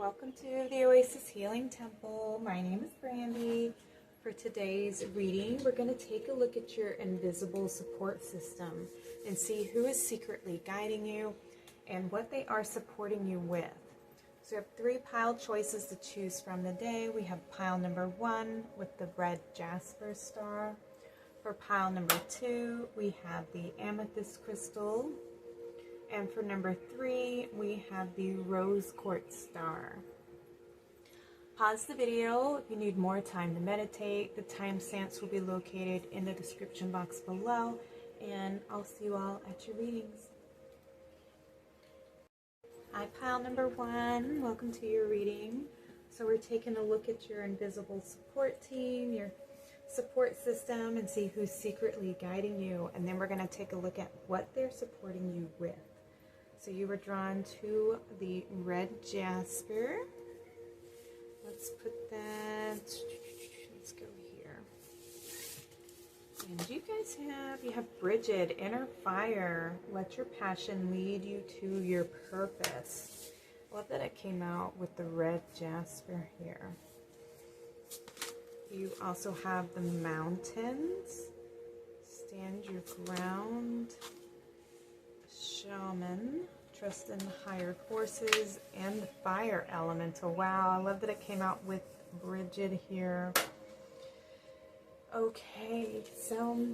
Welcome to the Oasis Healing Temple. My name is Brandi. For today's reading, we're going to take a look at your invisible support system and see who is secretly guiding you and what they are supporting you with. So we have 3 pile choices to choose from today. We have pile number 1 with the Red Jasper star. For pile number 2, we have the Amethyst crystal. And for number 3, we have the Rose Quartz star. Pause the video if you need more time to meditate. The timestamps will be located in the description box below, and I'll see you all at your readings. Hi, pile number 1. Welcome to your reading. So we're taking a look at your invisible support team, your support system, and see who's secretly guiding you. And then we're going to take a look at what they're supporting you with. So you were drawn to the Red Jasper. Let's put that, let's go here. And you guys have Bridget, inner fire. Let your passion lead you to your purpose. I love that it came out with the Red Jasper here. You also have the mountains. Stand your ground. Shaman, trust in the higher forces, and the fire elemental. Wow, I love that it came out with Bridget here. Okay, so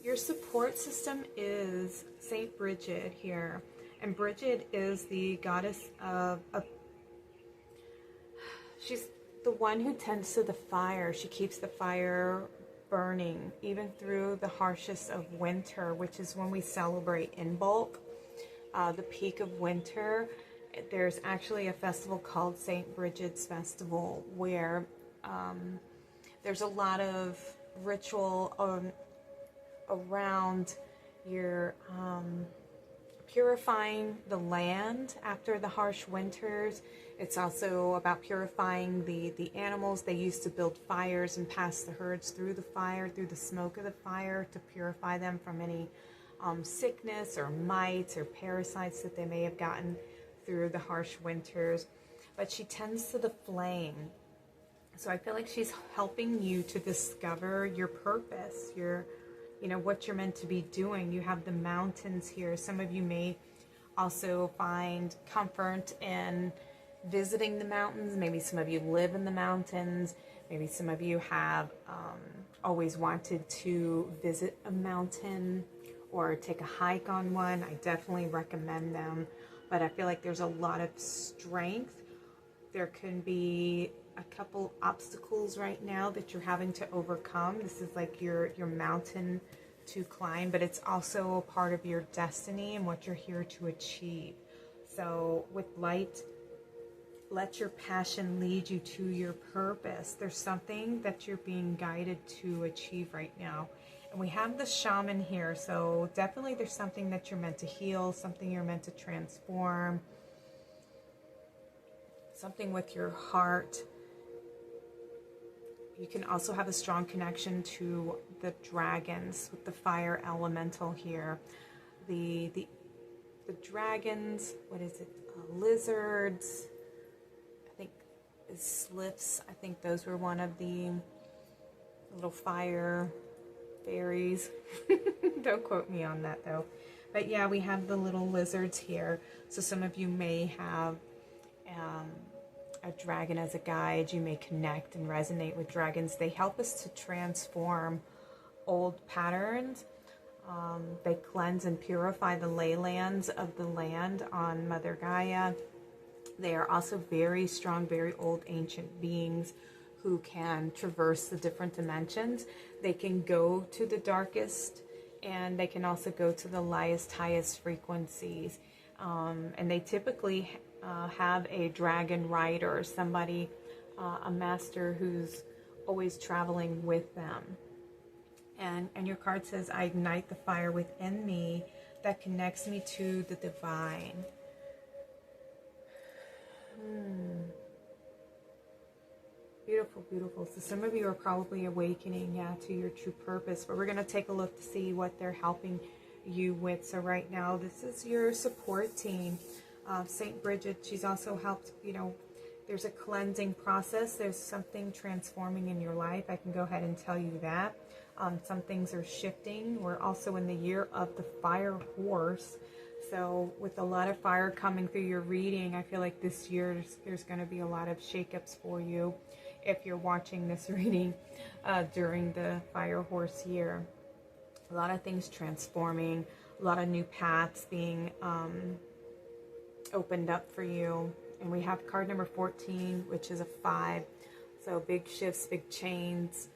your support system is Saint Bridget here, and Bridget is the goddess of she's the one who tends to the fire. She keeps the fire burning even through the harshest of winter, which is when we celebrate in bulk, the peak of winter. There's actually a festival called St. Bridget's Festival where there's a lot of ritual around your purifying the land after the harsh winters. It's also about purifying the animals. They used to build fires and pass the herds through the fire, through the smoke of the fire, to purify them from any sickness or mites or parasites that they may have gotten through the harsh winters. But she tends to the flame. So I feel like she's helping you to discover your purpose, what you're meant to be doing. You have the mountains here. Some of you may also find comfort in visiting the mountains. Maybe some of you live in the mountains. Maybe some of you have always wanted to visit a mountain or take a hike on one. I definitely recommend them, but I feel like there's a lot of strength. There can be a couple obstacles right now that you're having to overcome. This is like your mountain to climb, but it's also a part of your destiny and what you're here to achieve. So with light, let your passion lead you to your purpose. There's something that you're being guided to achieve right now. And we have the shaman here, so definitely there's something that you're meant to heal, something you're meant to transform, something with your heart. You can also have a strong connection to the dragons with the fire elemental here. The dragons, what is it? Lizards, I think slips. I think those were one of the little fire fairies. Don't quote me on that though. But yeah, we have the little lizards here. So some of you may have a dragon as a guide. You may connect and resonate with dragons. They help us to transform old patterns. They cleanse and purify the leylands of the land on Mother Gaia. They are also very strong, very old ancient beings who can traverse the different dimensions. They can go to the darkest, and they can also go to the highest frequencies. And they typically have a dragon rider, somebody, a master who's always traveling with them. And your card says, I ignite the fire within me that connects me to the divine. Beautiful, beautiful. So some of you are probably awakening, to your true purpose, but we're going to take a look to see what they're helping you with. So right now, this is your support team. Saint Bridget, she's also helped, you know, there's a cleansing process. There's something transforming in your life. I can go ahead and tell you that. Some things are shifting. We're also in the year of the fire horse. So with a lot of fire coming through your reading, I feel like this year there's going to be a lot of shakeups for you if you're watching this reading during the fire horse year. A lot of things transforming, a lot of new paths being opened up for you. And we have card number 14, which is a 5. So big shifts, big changes,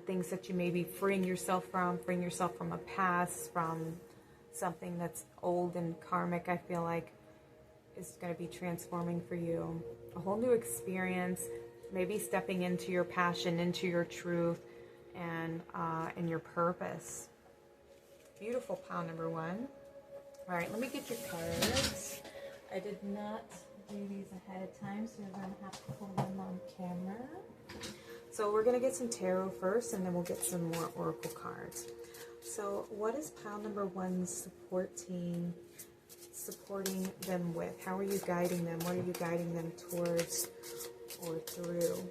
things that you may be freeing yourself from a past, from something that's old and karmic, I feel like is going to be transforming for you. A whole new experience, maybe stepping into your passion, into your truth, and your purpose. Beautiful pile number 1. All right, let me get your cards. I did not do these ahead of time, so you're going to have to pull them on camera. So we're going to get some tarot first, and then we'll get some more oracle cards. So what is pile number 1's support team supporting them with? How are you guiding them? What are you guiding them towards or through?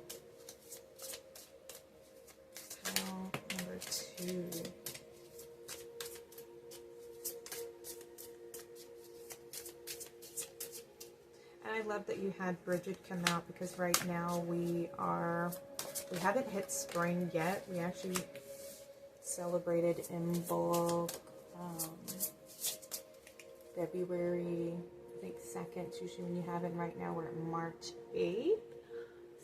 Pile number 2. I love that you had Bridget come out, because right now we haven't hit spring yet. We actually celebrated in bulk February, I think 2nd, usually when you have it. Right now we're at March 8th.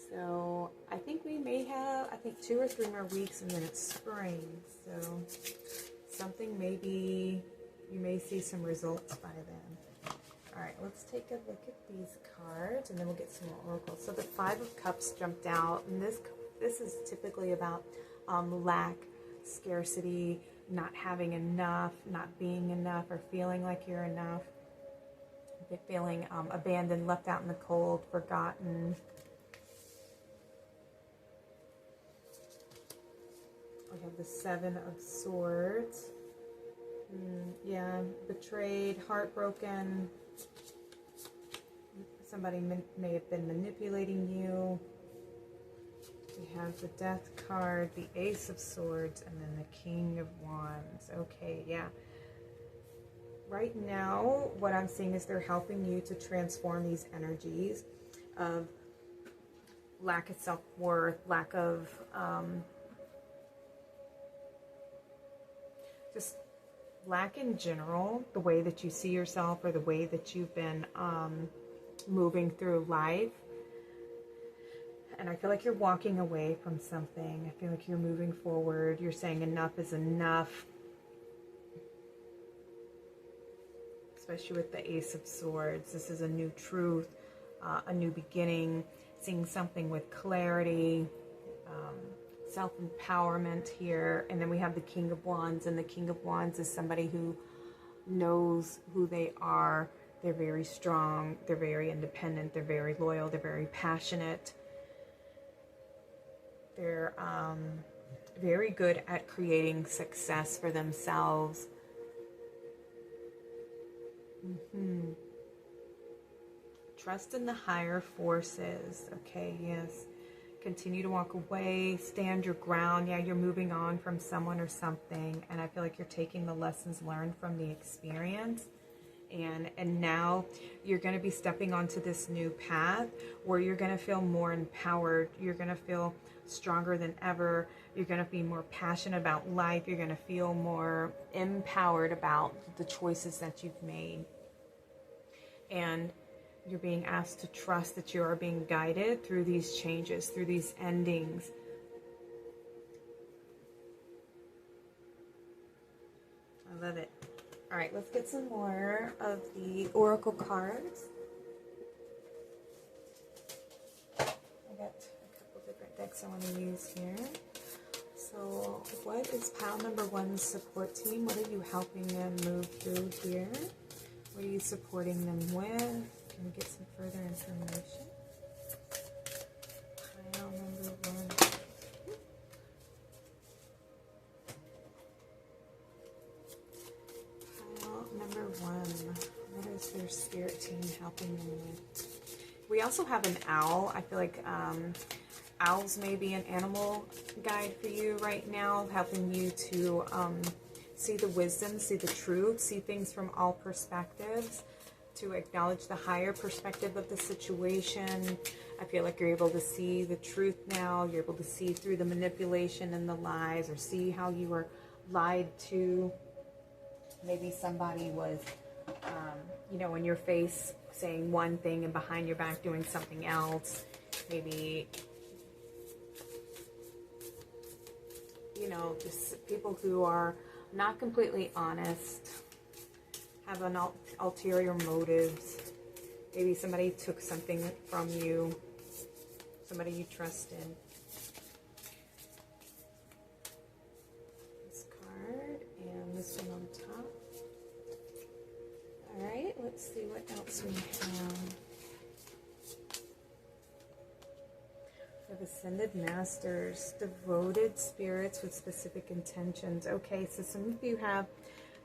So I think we may have, 2 or 3 more weeks and then it's spring. So something maybe, you may see some results by then. All right, let's take a look at these cards, and then we'll get some more oracles. So the 5 of Cups jumped out, and this is typically about lack, scarcity, not having enough, not being enough, or feeling like you're enough, feeling abandoned, left out in the cold, forgotten. We have the 7 of Swords. Yeah, betrayed, heartbroken. Somebody may have been manipulating you. We have the Death card, the Ace of Swords, and then the King of Wands. Okay, yeah. Right now, what I'm seeing is they're helping you to transform these energies of lack of self-worth, lack of just lack in general, the way that you see yourself or the way that you've been moving through life. And I feel like you're walking away from something. I feel like you're moving forward. You're saying enough is enough. Especially with the Ace of Swords. This is a new truth, a new beginning, seeing something with clarity, self-empowerment here. And then we have the King of Wands, and the King of Wands is somebody who knows who they are. They're very strong, they're very independent, they're very loyal, they're very passionate. They're very good at creating success for themselves. Trust in the higher forces. Okay, yes. Continue to walk away, stand your ground. Yeah, you're moving on from someone or something, and I feel like you're taking the lessons learned from the experience, and now you're going to be stepping onto this new path where you're going to feel more empowered. You're going to feel stronger than ever. You're going to be more passionate about life. You're going to feel more empowered about the choices that you've made, and you're being asked to trust that you are being guided through these changes, through these endings. I love it. All right, let's get some more of the oracle cards. I got a couple different decks I want to use here. So what is pile number 1's support team? What are you helping them move through here? What are you supporting them with? Can we get some further information? Pile number 1. Pile number 1. helping you. We also have an owl. I feel like owls may be an animal guide for you right now, helping you to see the wisdom, see the truth, see things from all perspectives, to acknowledge the higher perspective of the situation. I feel like you're able to see the truth now. You're able to see through the manipulation and the lies, or see how you were lied to. Maybe somebody was, you know, in your face saying one thing and behind your back doing something else. Maybe, you know, just people who are not completely honest, have an ulterior motives. Maybe somebody took something from you, somebody you trusted. This card and this one on top. All right, let's see what else we have. We have Ascended Masters, devoted spirits with specific intentions. Okay, so some of you have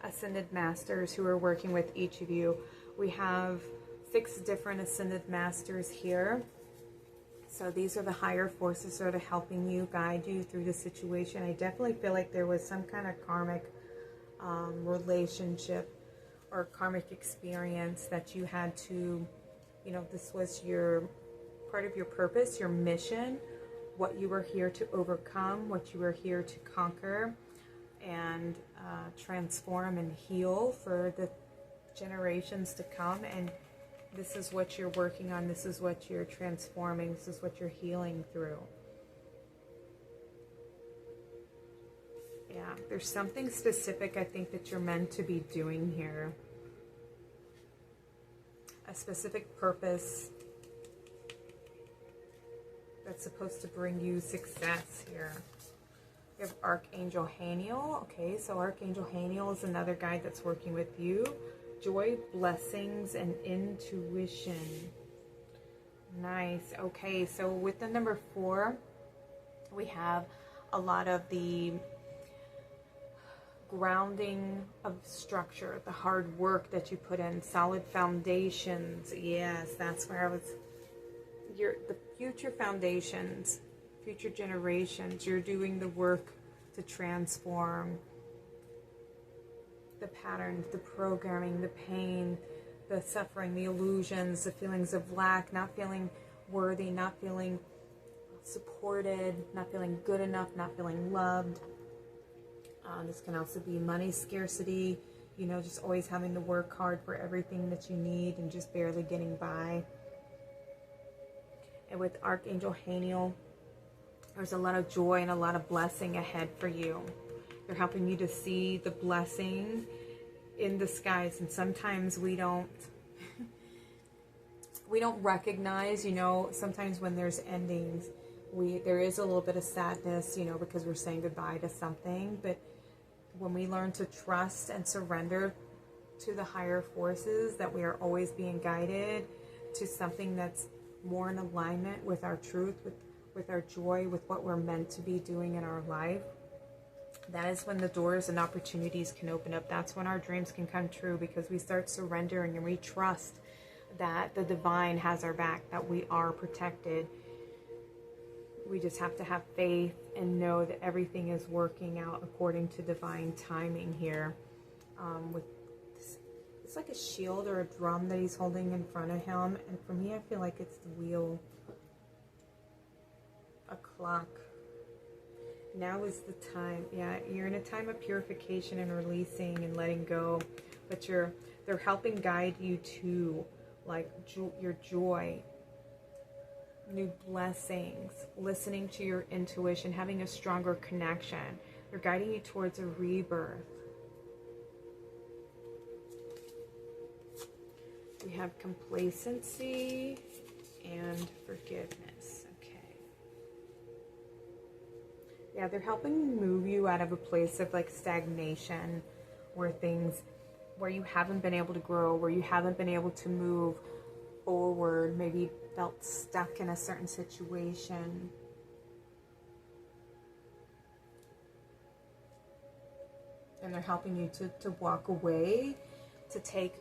Ascended Masters who are working with each of you. We have 6 different Ascended Masters here. So these are the higher forces sort of helping you, guide you through the situation. I definitely feel like there was some kind of karmic relationship or karmic experience that you had to, you know, this was your part of your purpose, your mission, what you were here to overcome, what you were here to conquer and transform and heal for the generations to come. And this is what you're working on. This is what you're transforming. This is what you're healing through. Yeah, there's something specific I think that you're meant to be doing here. A specific purpose that's supposed to bring you success here. We have Archangel Haniel. Okay, so Archangel Haniel is another guide that's working with you. Joy, blessings, and intuition. Nice. Okay, so with the number 4, we have a lot of the grounding of structure, the hard work that you put in, solid foundations. Yes, that's where I was. The future foundations, future generations, you're doing the work to transform the patterns, the programming, the pain, the suffering, the illusions, the feelings of lack, not feeling worthy, not feeling supported, not feeling good enough, not feeling loved. This can also be money scarcity, you know, just always having to work hard for everything that you need and just barely getting by. And with Archangel Haniel, there's a lot of joy and a lot of blessing ahead for you. They're helping you to see the blessing in the skies. And sometimes we don't recognize, you know, sometimes when there's endings, there is a little bit of sadness, you know, because we're saying goodbye to something. But when we learn to trust and surrender to the higher forces, that we are always being guided to something that's more in alignment with our truth, with our joy, with what we're meant to be doing in our life, that is when the doors and opportunities can open up. That's when our dreams can come true, because we start surrendering and we trust that the divine has our back, that we are protected. We just have to have faith and know that everything is working out according to divine timing here. With this, it's like a shield or a drum that he's holding in front of him. And for me, I feel like it's the wheel, a clock. Now is the time. Yeah, you're in a time of purification and releasing and letting go. But they're helping guide you to like your joy, new blessings, listening to your intuition, having a stronger connection. They're guiding you towards a rebirth. We have complacency and forgiveness. Okay. Yeah, they're helping move you out of a place of like stagnation, where you haven't been able to grow, where you haven't been able to move forward, maybe felt stuck in a certain situation. And they're helping you to walk away, to take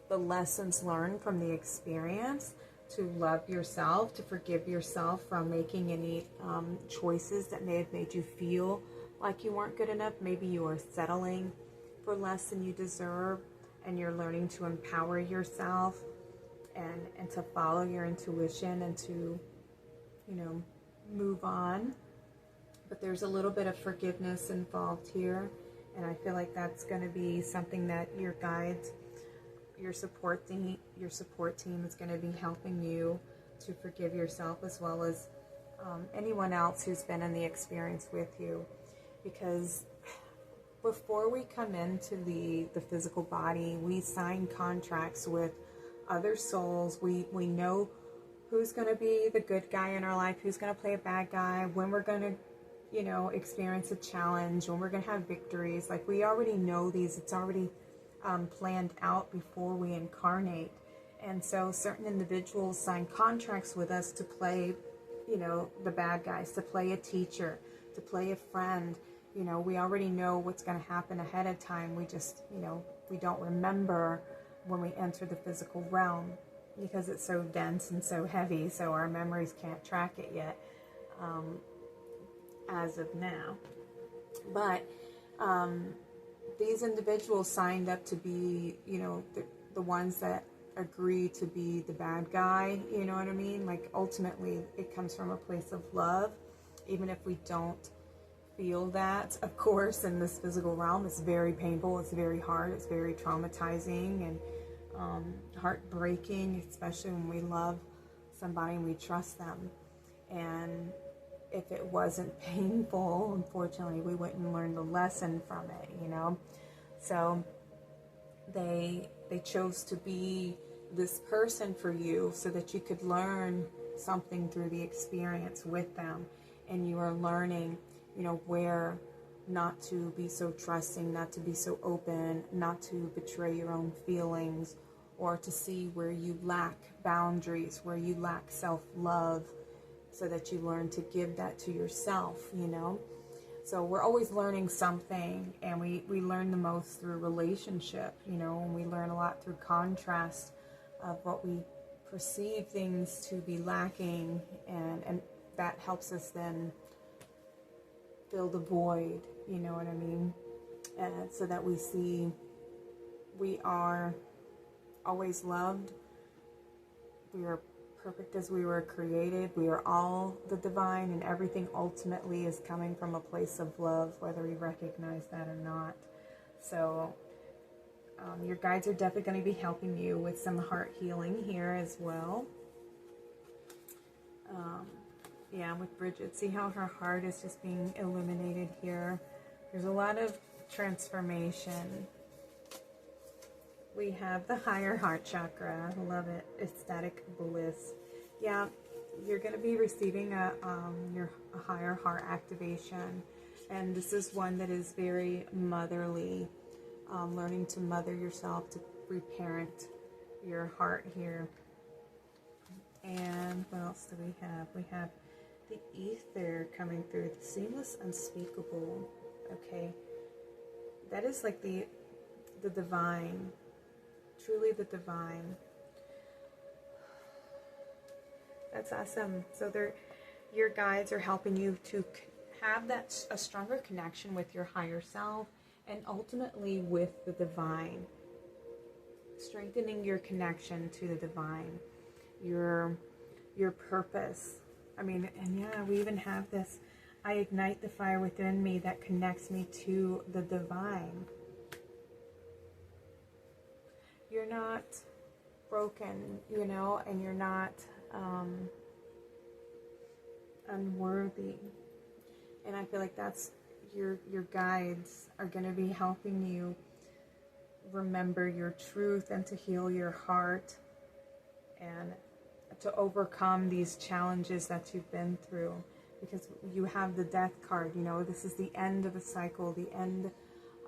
the lessons learned from the experience, to love yourself, to forgive yourself from making any choices that may have made you feel like you weren't good enough. Maybe you are settling for less than you deserve, and you're learning to empower yourself and to follow your intuition and to, you know, move on. But there's a little bit of forgiveness involved here, and I feel like that's going to be something that your guides, your support team is going to be helping you to forgive yourself, as well as anyone else who's been in the experience with you. Because before we come into the physical body, we sign contracts with other souls. We know who's going to be the good guy in our life, who's going to play a bad guy, when we're going to, you know, experience a challenge, when we're going to have victories. Like, we already know these. It's already planned out before we incarnate. And so certain individuals sign contracts with us to play, you know, the bad guys, to play a teacher, to play a friend. You know, we already know what's going to happen ahead of time. We just, you know, we don't remember when we enter the physical realm, because it's so dense and so heavy, so our memories can't track it yet, as of now. But these individuals signed up to be, you know, the ones that agree to be the bad guy, you know what I mean? Like, ultimately, it comes from a place of love, even if we don't feel that, of course, in this physical realm. It's very painful, it's very hard, it's very traumatizing and heartbreaking, especially when we love somebody and we trust them. And if it wasn't painful, unfortunately, we wouldn't learn the lesson from it, you know. So they chose to be this person for you so that you could learn something through the experience with them. And you are learning, you know, where not to be so trusting, not to be so open, not to betray your own feelings, or to see where you lack boundaries, where you lack self-love, so that you learn to give that to yourself, you know. So we're always learning something, and we learn the most through relationship, you know, and we learn a lot through contrast of what we perceive things to be lacking, and that helps us then fill the void, you know what I mean? So that we see we are always loved. We are perfect as we were created. We are all the divine, and everything ultimately is coming from a place of love, whether we recognize that or not. So your guides are definitely going to be helping you with some heart healing here as well. Yeah, with Bridget, see how her heart is just being illuminated here. There's a lot of transformation. We have the higher heart chakra. Love it. Ecstatic bliss. Yeah, you're going to be receiving a higher heart activation. And this is one that is very motherly. Learning to mother yourself, to reparent your heart here. And what else do we have? We have the ether coming through, the seamless unspeakable. Okay, that is like the divine, truly the divine. That's awesome. So your guides are helping you to have a stronger connection with your higher self, and ultimately with the divine, strengthening your connection to the divine, your purpose. I mean, and yeah, we even have this, I ignite the fire within me that connects me to the divine. You're not broken, you know, and you're not unworthy. And I feel like that's your guides are going to be helping you remember your truth and to heal your heart and to overcome these challenges that you've been through, because you have the death card. You know, this is the end of a cycle, the end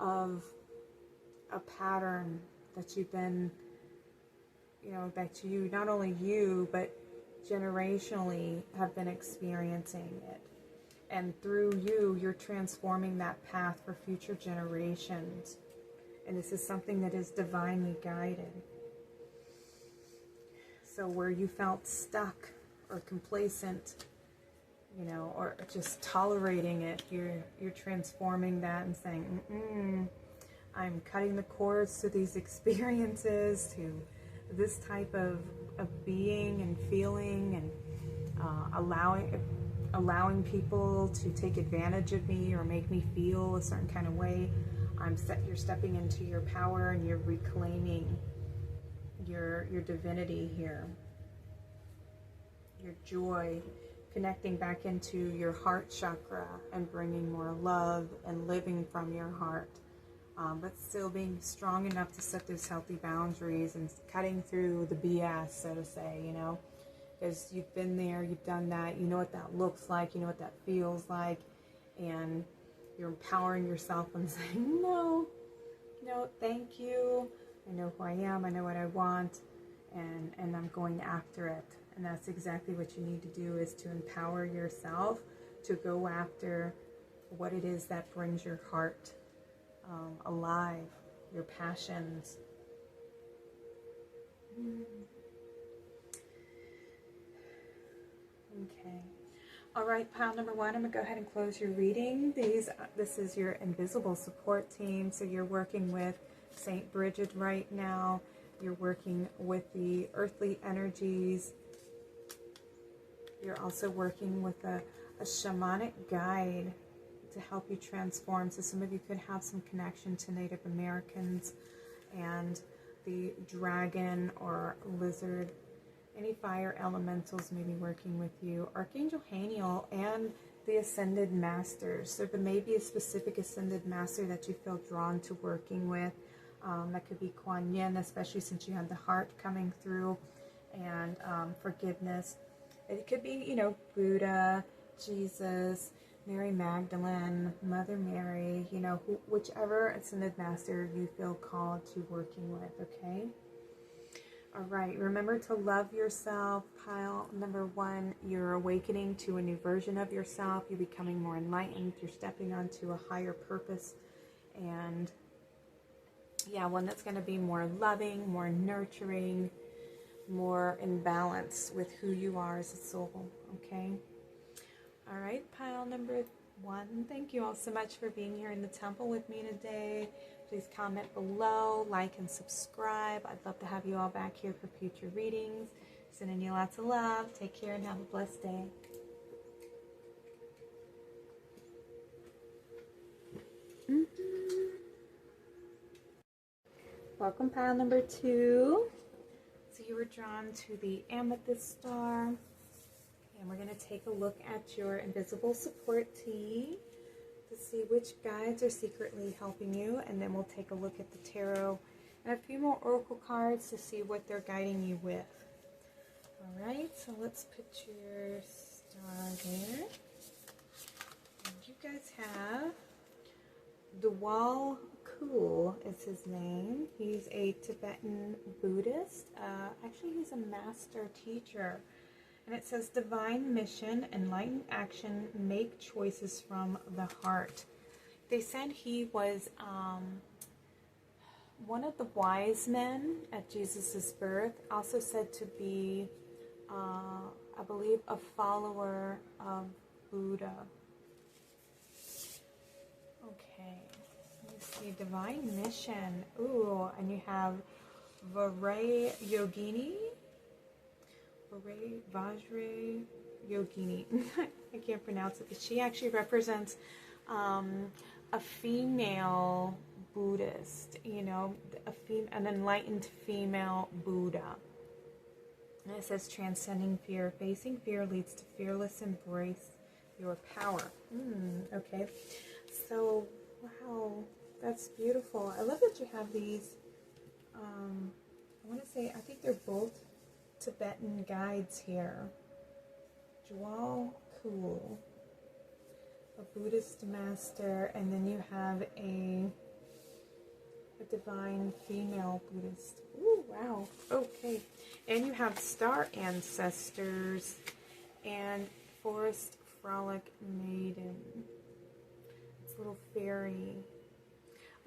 of a pattern that you've been, you know, that you, not only you, but generationally have been experiencing it. And through you, you're transforming that path for future generations. And this is something that is divinely guided. So where you felt stuck or complacent, you know, or just tolerating it, you're transforming that and saying, I'm cutting the cords to these experiences, to this type of being and feeling, and allowing people to take advantage of me or make me feel a certain kind of way. You're stepping into your power, and you're reclaiming your divinity here, your joy, connecting back into your heart chakra and bringing more love and living from your heart, but still being strong enough to set those healthy boundaries and cutting through the BS, so to say, you know, because you've been there, you've done that, you know what that looks like, you know what that feels like, and you're empowering yourself and saying, no, thank you, I know who I am, I know what I want, and I'm going after it. And that's exactly what you need to do, is to empower yourself to go after what it is that brings your heart alive, your passions. Okay. All right, pile number one, I'm going to go ahead and close your reading. This is your invisible support team. So you're working with Saint Bridget right now. You're working with the earthly energies. You're also working with a shamanic guide to help you transform. So some of you could have some connection to Native Americans and the dragon or lizard. Any fire elementals may be working with you. Archangel Haniel and the Ascended Masters. So there may be a specific Ascended Master that you feel drawn to working with. That could be Kuan Yin, especially since you had the heart coming through, and forgiveness. It could be, you know, Buddha, Jesus, Mary Magdalene, Mother Mary, you know, whichever Ascended Master you feel called to working with, okay? All right, remember to love yourself. Pile number one, you're awakening to a new version of yourself. You're becoming more enlightened. You're stepping onto a higher purpose. And yeah, one that's going to be more loving, more nurturing, more in balance with who you are as a soul, okay? All right, pile number one, thank you all so much for being here in the temple with me today. Please comment below, like, and subscribe. I'd love to have you all back here for future readings. Sending you lots of love. Take care and have a blessed day. Welcome, pile number two. So you were drawn to the Amethyst star. And we're going to take a look at your invisible support team to see which guides are secretly helping you. And then we'll take a look at the tarot and a few more oracle cards to see what they're guiding you with. All right, so let's put your star there. And you guys have Dwal Kul is his name. He's a Tibetan Buddhist. Actually, he's a master teacher. And it says, divine mission, enlightened action, make choices from the heart. They said he was one of the wise men at Jesus' birth, also said to be, I believe, a follower of Buddha. Okay, let me see, divine mission. Ooh, and you have Varay Yogini. Vajra Yogini. I can't pronounce it, but she actually represents a female Buddhist, you know, an enlightened female Buddha. And it says, transcending fear. Facing fear leads to fearless embrace your power. Okay. So, wow, that's beautiful. I love that you have these, I want to say, I think they're both Tibetan guides here. Dwal Kul, a Buddhist master, and then you have a divine female Buddhist. Ooh, wow. Okay. And you have star ancestors and forest frolic maiden. It's a little fairy.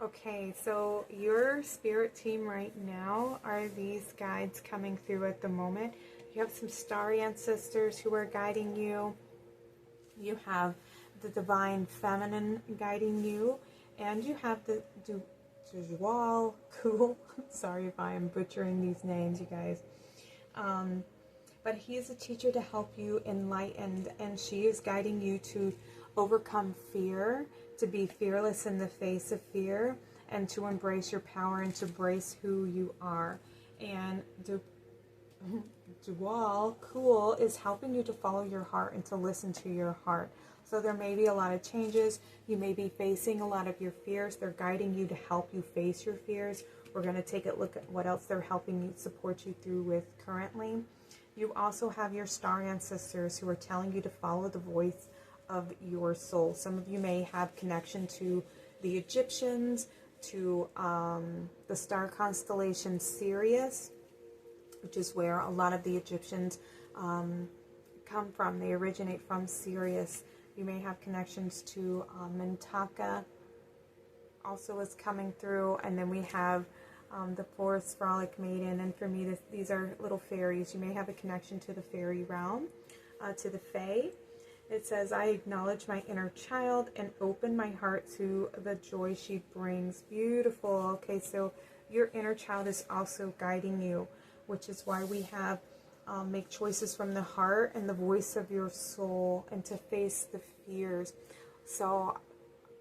Okay, so your spirit team right now are these guides coming through at the moment. You have some star ancestors who are guiding you. You have the divine feminine guiding you, and you have the dual cool. Sorry if I am butchering these names, you guys. But he is a teacher to help you enlighten, and she is guiding you to overcome fear, to be fearless in the face of fear, and to embrace your power and to embrace who you are. And Dual Cool is helping you to follow your heart and to listen to your heart. So there may be a lot of changes. You may be facing a lot of your fears. They're guiding you to help you face your fears. We're going to take a look at what else they're helping you support you through with currently. You also have your star ancestors who are telling you to follow the voice of your soul. Some of you may have connection to the Egyptians, to the star constellation Sirius, which is where a lot of the Egyptians come from. They originate from Sirius. You may have connections to Mintaka, also is coming through. And then we have the Forest Frolic Maiden. And for me, these are little fairies. You may have a connection to the fairy realm, to the Fae. It says, I acknowledge my inner child and open my heart to the joy she brings. Beautiful. Okay, so your inner child is also guiding you, which is why we have make choices from the heart and the voice of your soul, and to face the fears. So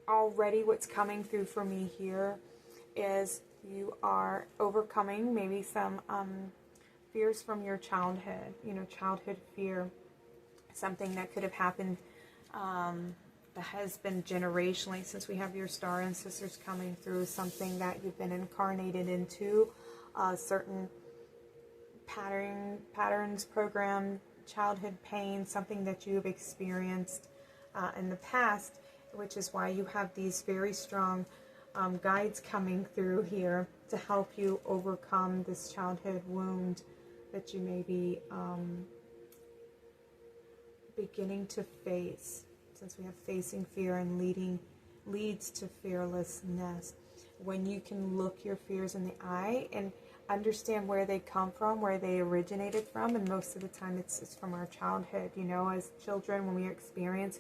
already what's coming through for me here is you are overcoming maybe some fears from your childhood, childhood fear. Something that could have happened that has been generationally, since we have your star ancestors coming through, something that you've been incarnated into, certain patterns, program, childhood pain, something that you've experienced in the past, which is why you have these very strong guides coming through here to help you overcome this childhood wound that you may be beginning to face, since we have facing fear and leads to fearlessness. When you can look your fears in the eye and understand where they come from, where they originated from, and most of the time it's from our childhood. As children, when we experience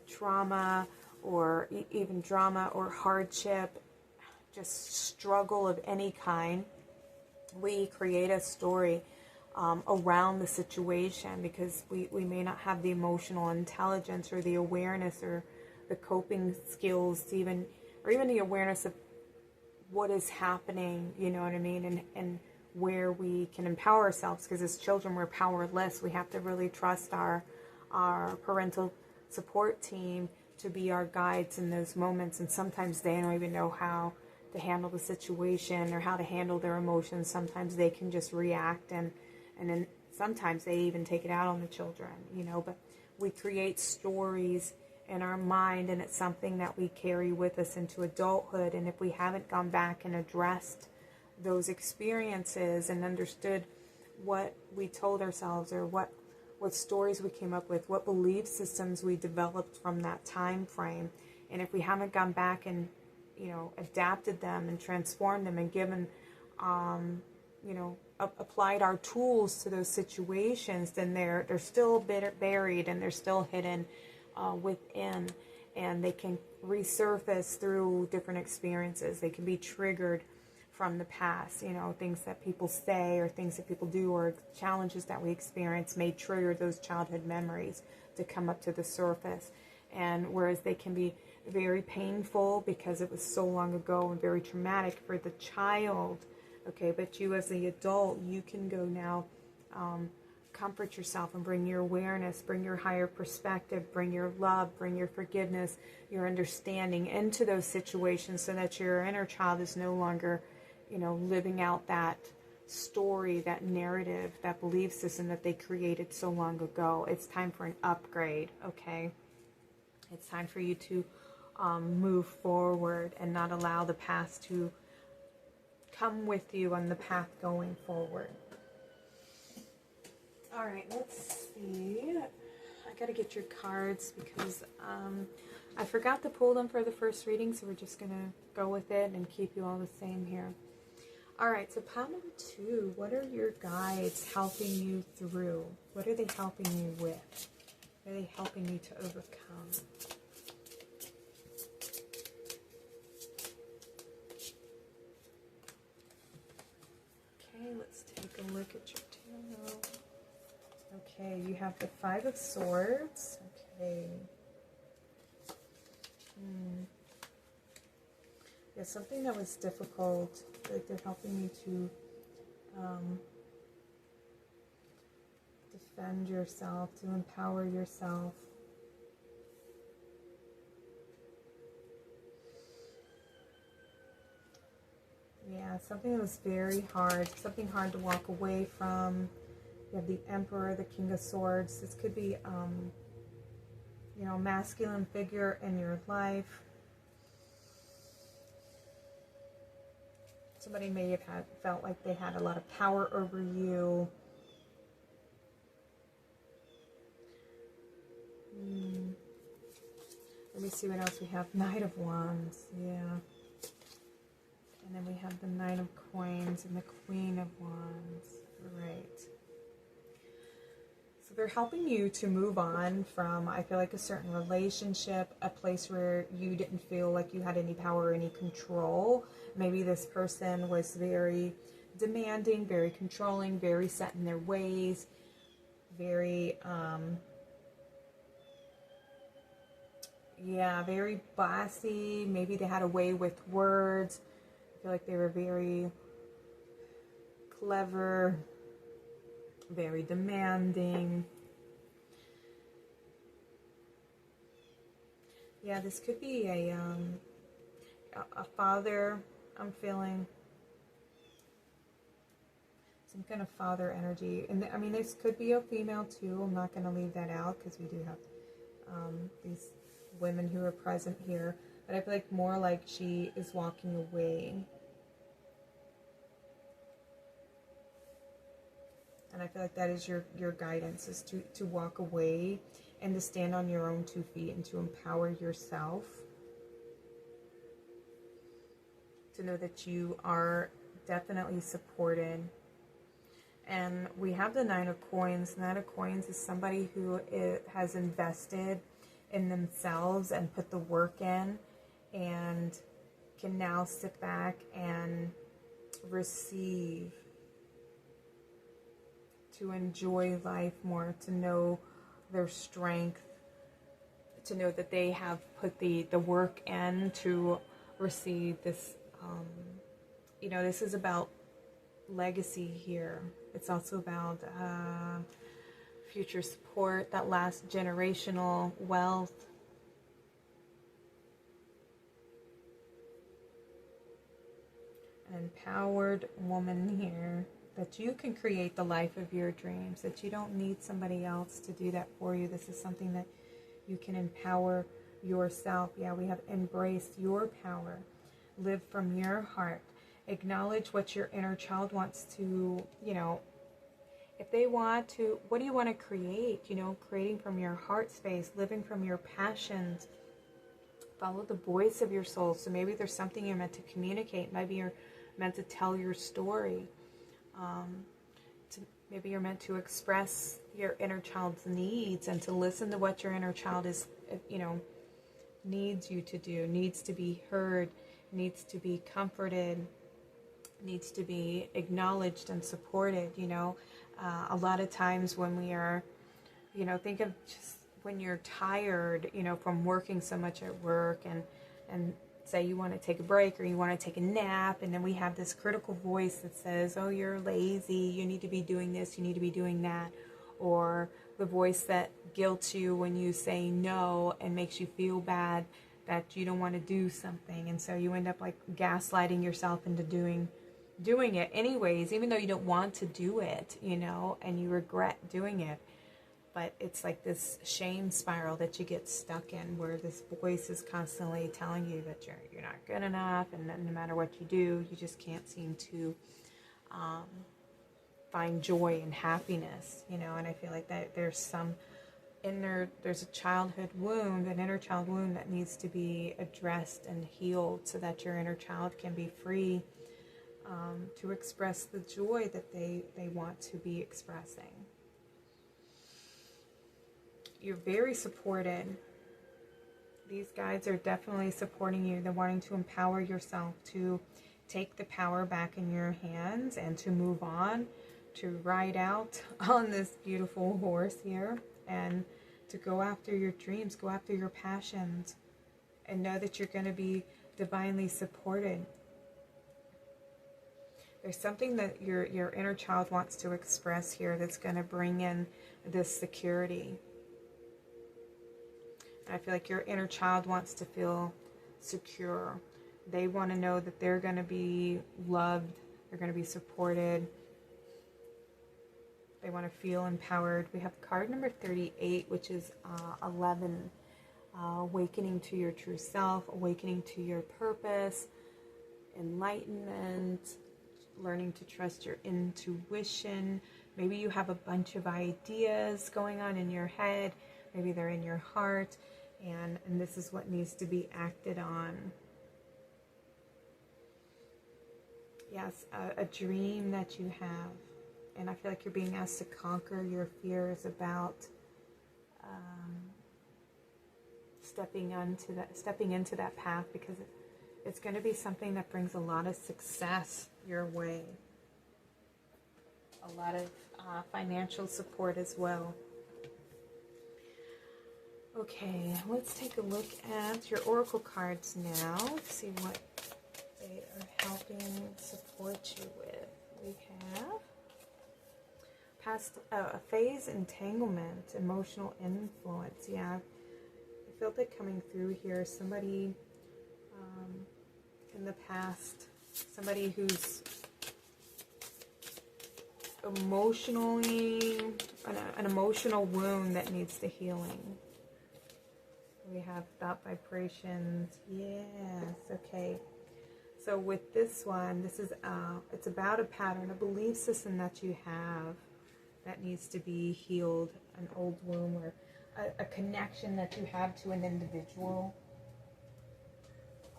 trauma or even drama or hardship, just struggle of any kind, we create a story around the situation, because we may not have the emotional intelligence or the awareness or the coping skills or even the awareness of what is happening, you know what I mean, and where we can empower ourselves, because as children we're powerless. We have to really trust our parental support team to be our guides in those moments, and sometimes they don't even know how to handle the situation or how to handle their emotions. Sometimes they can just react, and then sometimes they even take it out on the children, but we create stories in our mind, and it's something that we carry with us into adulthood. And if we haven't gone back and addressed those experiences and understood what we told ourselves, or what stories we came up with, what belief systems we developed from that time frame, and if we haven't gone back and adapted them and transformed them and given applied our tools to those situations, then they're still buried, and they're still hidden within, and they can resurface through different experiences. They can be triggered from the past, things that people say or things that people do or challenges that we experience may trigger those childhood memories to come up to the surface. And whereas they can be very painful because it was so long ago and very traumatic for the child, okay, but you as the adult, you can go now comfort yourself and bring your awareness, bring your higher perspective, bring your love, bring your forgiveness, your understanding into those situations, so that your inner child is no longer, living out that story, that narrative, that belief system that they created so long ago. It's time for an upgrade, okay? It's time for you to move forward and not allow the past to come with you on the path going forward. All right, let's see. I I gotta get your cards because I forgot to pull them for the first reading, so we're just gonna go with it and keep you all the same here. Alright, so pile number 2, what are your guides helping you through? What are they helping you with? What are they helping you to overcome? Okay, let's take a look at your tarot. Okay, you have the 5 of Swords. Okay. Yeah, something that was difficult, like they're helping you to defend yourself, to empower yourself. Yeah, something that was very hard, something hard to walk away from. You have the Emperor, the King of Swords. This could be, you know, a masculine figure in your life. Somebody may have felt like they had a lot of power over you. Let me see what else we have. Knight of Wands, yeah. And then we have the Knight of Coins and the Queen of Wands. Right. So they're helping you to move on from, I feel like, a certain relationship, a place where you didn't feel like you had any power or any control. Maybe this person was very demanding, very controlling, very set in their ways, very, yeah, very bossy. Maybe they had a way with words. I feel like they were very clever, very demanding. Yeah, this could be a father, I'm feeling. Some kind of father energy. And I mean, this could be a female too. I'm not going to leave that out because we do have these women who are present here. But I feel like more like she is walking away. And I feel like that is your guidance, is to walk away and to stand on your own 2 feet and to empower yourself. To know that you are definitely supported. And we have the Nine of Coins. Nine of Coins is somebody who has invested in themselves and put the work in and can now sit back and receive, to enjoy life more, to know their strength, to know that they have put the work in to receive this. You know, this is about legacy here. It's also about future support, that last generational wealth. An empowered woman here, that you can create the life of your dreams, that you don't need somebody else to do that for you. This is something that you can empower yourself. Yeah, we have embraced your power. Live from your heart. Acknowledge what your inner child wants to, you know, if they want to, what do you want to create? You know, creating from your heart space, living from your passions. Follow the voice of your soul. So maybe there's something you're meant to communicate. Maybe you're meant to tell your story. Maybe you're meant to express your inner child's needs and to listen to what your inner child is, you know, needs you to do, needs to be heard, needs to be comforted, needs to be acknowledged and supported. You know, a lot of times when we are, you know, think of just when you're tired, you know, from working so much at work, and say you want to take a break or you want to take a nap, and then we have this critical voice that says, oh, you're lazy, you need to be doing this, you need to be doing that, or the voice that guilts you when you say no and makes you feel bad that you don't want to do something, and so you end up like gaslighting yourself into doing it anyways, even though you don't want to do it, you know, and you regret doing it. But it's like this shame spiral that you get stuck in, where this voice is constantly telling you that you're not good enough, and that no matter what you do, you just can't seem to find joy and happiness, you know. And I feel like that there's some there's a childhood wound, an inner child wound that needs to be addressed and healed so that your inner child can be free to express the joy that they want to be expressing. You're very supported. These guides are definitely supporting you. They're wanting to empower yourself to take the power back in your hands and to move on, to ride out on this beautiful horse here and to go after your dreams, go after your passions, and know that you're going to be divinely supported. There's something that your inner child wants to express here that's going to bring in this security. I feel like your inner child wants to feel secure. They want to know that they're going to be loved, they're going to be supported. They want to feel empowered. We have card number 38, which is 11. Awakening to your true self, awakening to your purpose, enlightenment, learning to trust your intuition. Maybe you have a bunch of ideas going on in your head. Maybe they're in your heart, and this is what needs to be acted on. Yes, a dream that you have, and I feel like you're being asked to conquer your fears about stepping into that path, because it's going to be something that brings a lot of success your way. A lot of financial support as well. Okay, let's take a look at your oracle cards now. See what they are helping support you with. We have past a phase entanglement, emotional influence. Yeah, I felt it coming through here. Somebody in the past, somebody who's emotionally, an emotional wound that needs the healing. We have thought vibrations. Yes, okay. So with this one, this is it's about a pattern, a belief system that you have that needs to be healed, an old wound or a connection that you have to an individual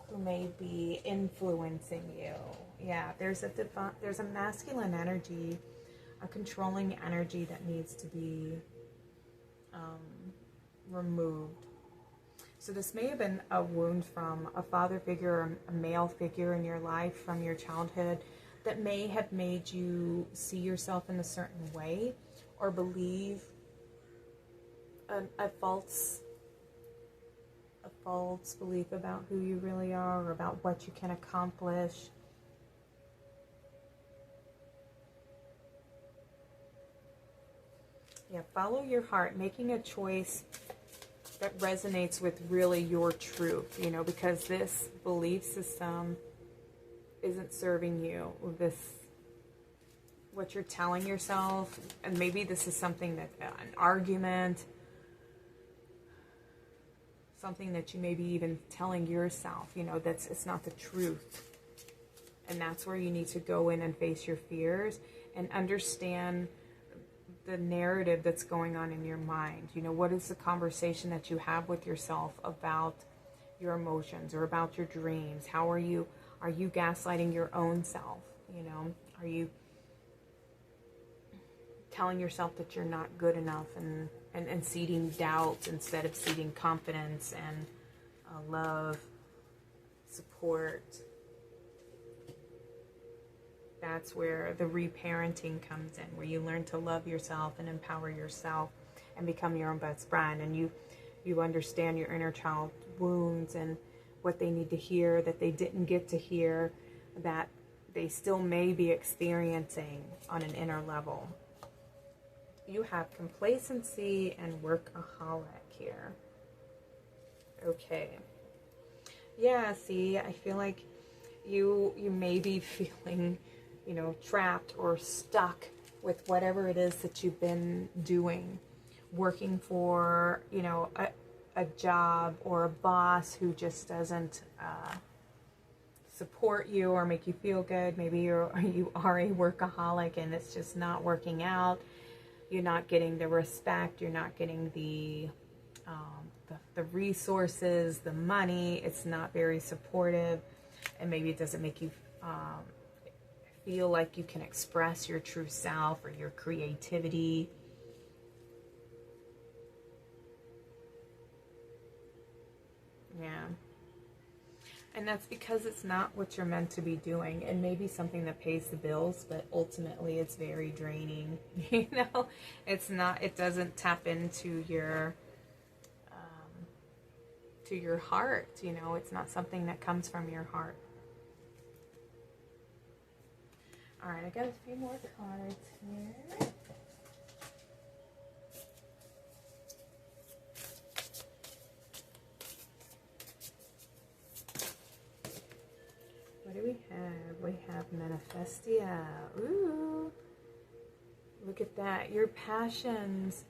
who may be influencing you. Yeah, there's a masculine energy, a controlling energy that needs to be removed. So this may have been a wound from a father figure or a male figure in your life from your childhood that may have made you see yourself in a certain way or believe a false belief about who you really are or about what you can accomplish. Yeah, follow your heart, making a choice that resonates with really your truth, you know, because this belief system isn't serving you. What you're telling yourself, and maybe this is something that, an argument, something that you may be even telling yourself, you know, it's not the truth. And that's where you need to go in and face your fears and understand the narrative that's going on in your mind. You know, what is the conversation that you have with yourself about your emotions or about your dreams? How are you gaslighting your own self? You know, are you telling yourself that you're not good enough and seeding doubt instead of seeding confidence and love, support? That's where the reparenting comes in, where you learn to love yourself and empower yourself and become your own best friend. And you understand your inner child wounds and what they need to hear that they didn't get to hear, that they still may be experiencing on an inner level. You have complacency and workaholic here. Okay. Yeah, see, I feel like you may be feeling, you know, trapped or stuck with whatever it is that you've been doing, working for, you know, a job or a boss who just doesn't support you or make you feel good. Maybe you are a workaholic and it's just not working out. you're not getting the respect, you're not getting the resources, the money. It's not very supportive, and maybe it doesn't make you feel like you can express your true self or your creativity. Yeah. And that's because it's not what you're meant to be doing. It may be something that pays the bills, but ultimately it's very draining. You know, it's not, it doesn't tap into your heart. You know, it's not something that comes from your heart. All right, I got a few more cards here. What do we have? We have Manifestia. Ooh, look at that. Your passions.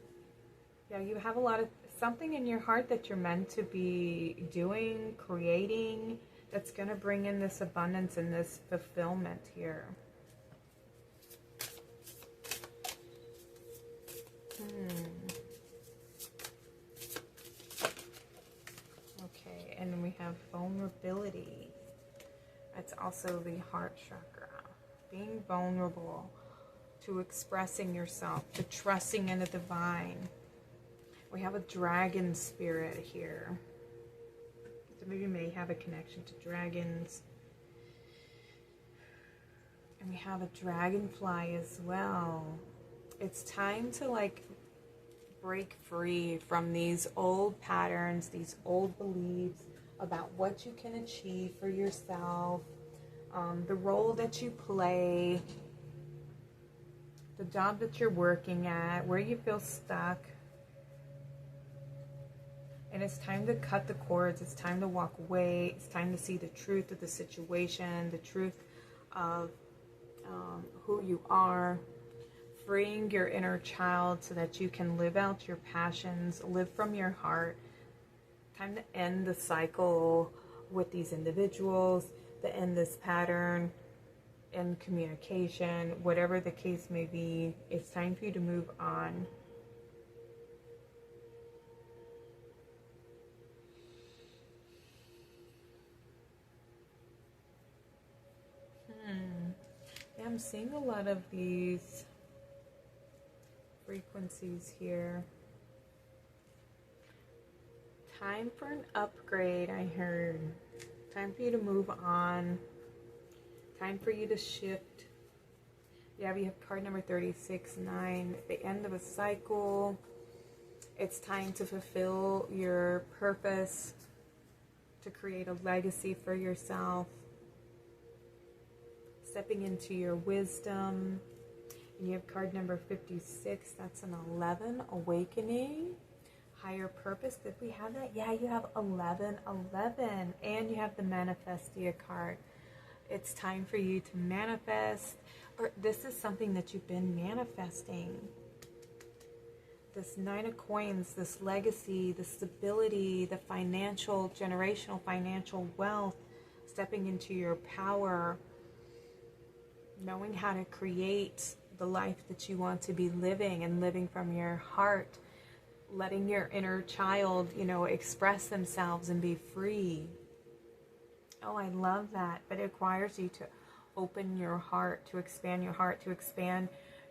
Yeah, you have a lot of something in your heart that you're meant to be doing, creating, that's going to bring in this abundance and this fulfillment here. Okay, and then we have vulnerability. That's also the heart chakra. Being vulnerable to expressing yourself, to trusting in the divine. We have a dragon spirit here. Some of you may have a connection to dragons. And we have a dragonfly as well. It's time to like break free from these old patterns, these old beliefs about what you can achieve for yourself, the role that you play, the job that you're working at, where you feel stuck. And it's time to cut the cords. It's time to walk away. It's time to see the truth of the situation, the truth of who you are, freeing your inner child so that you can live out your passions, live from your heart. Time to end the cycle with these individuals, to end this pattern, end communication, whatever the case may be. It's time for you to move on. Yeah, I'm seeing a lot of these frequencies here. Time for an upgrade, I heard. Time for you to move on. Time for you to shift. Yeah, we have card number 36, 9. At the end of a cycle. It's time to fulfill your purpose, to create a legacy for yourself. Stepping into your wisdom. And you have card number 56. That's an 11, awakening. Higher purpose. Did we have that? Yeah, you have 11. And you have the Manifestia card. It's time for you to manifest. Or this is something that you've been manifesting. This 9 of coins, this legacy, the stability, the financial, generational financial wealth. Stepping into your power. Knowing how to create the life that you want to be living and living from your heart. Letting your inner child, you know, express themselves and be free. Oh, I love that. But it requires you to open your heart, to expand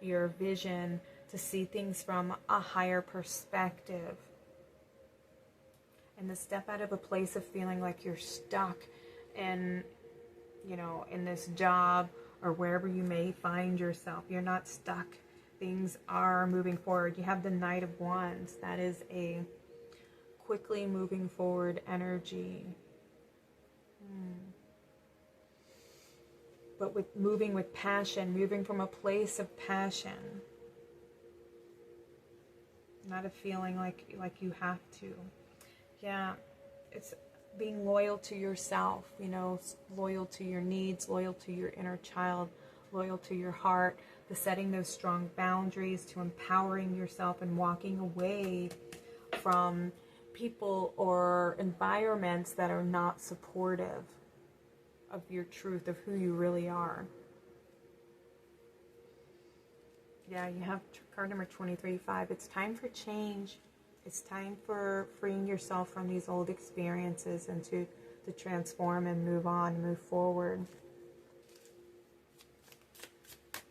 your vision, to see things from a higher perspective. And to step out of a place of feeling like you're stuck in, you know, in this job or wherever you may find yourself. You're not stuck. Things are moving forward. You have the Knight of Wands. That is a quickly moving forward energy. But with moving with passion, moving from a place of passion. Not a feeling like you have to. Yeah, it's being loyal to yourself, you know, loyal to your needs, loyal to your inner child, loyal to your heart, to setting those strong boundaries, to empowering yourself and walking away from people or environments that are not supportive of your truth, of who you really are. Yeah, you have card number 23-5. It's time for change. It's time for freeing yourself from these old experiences and to transform and move on, move forward.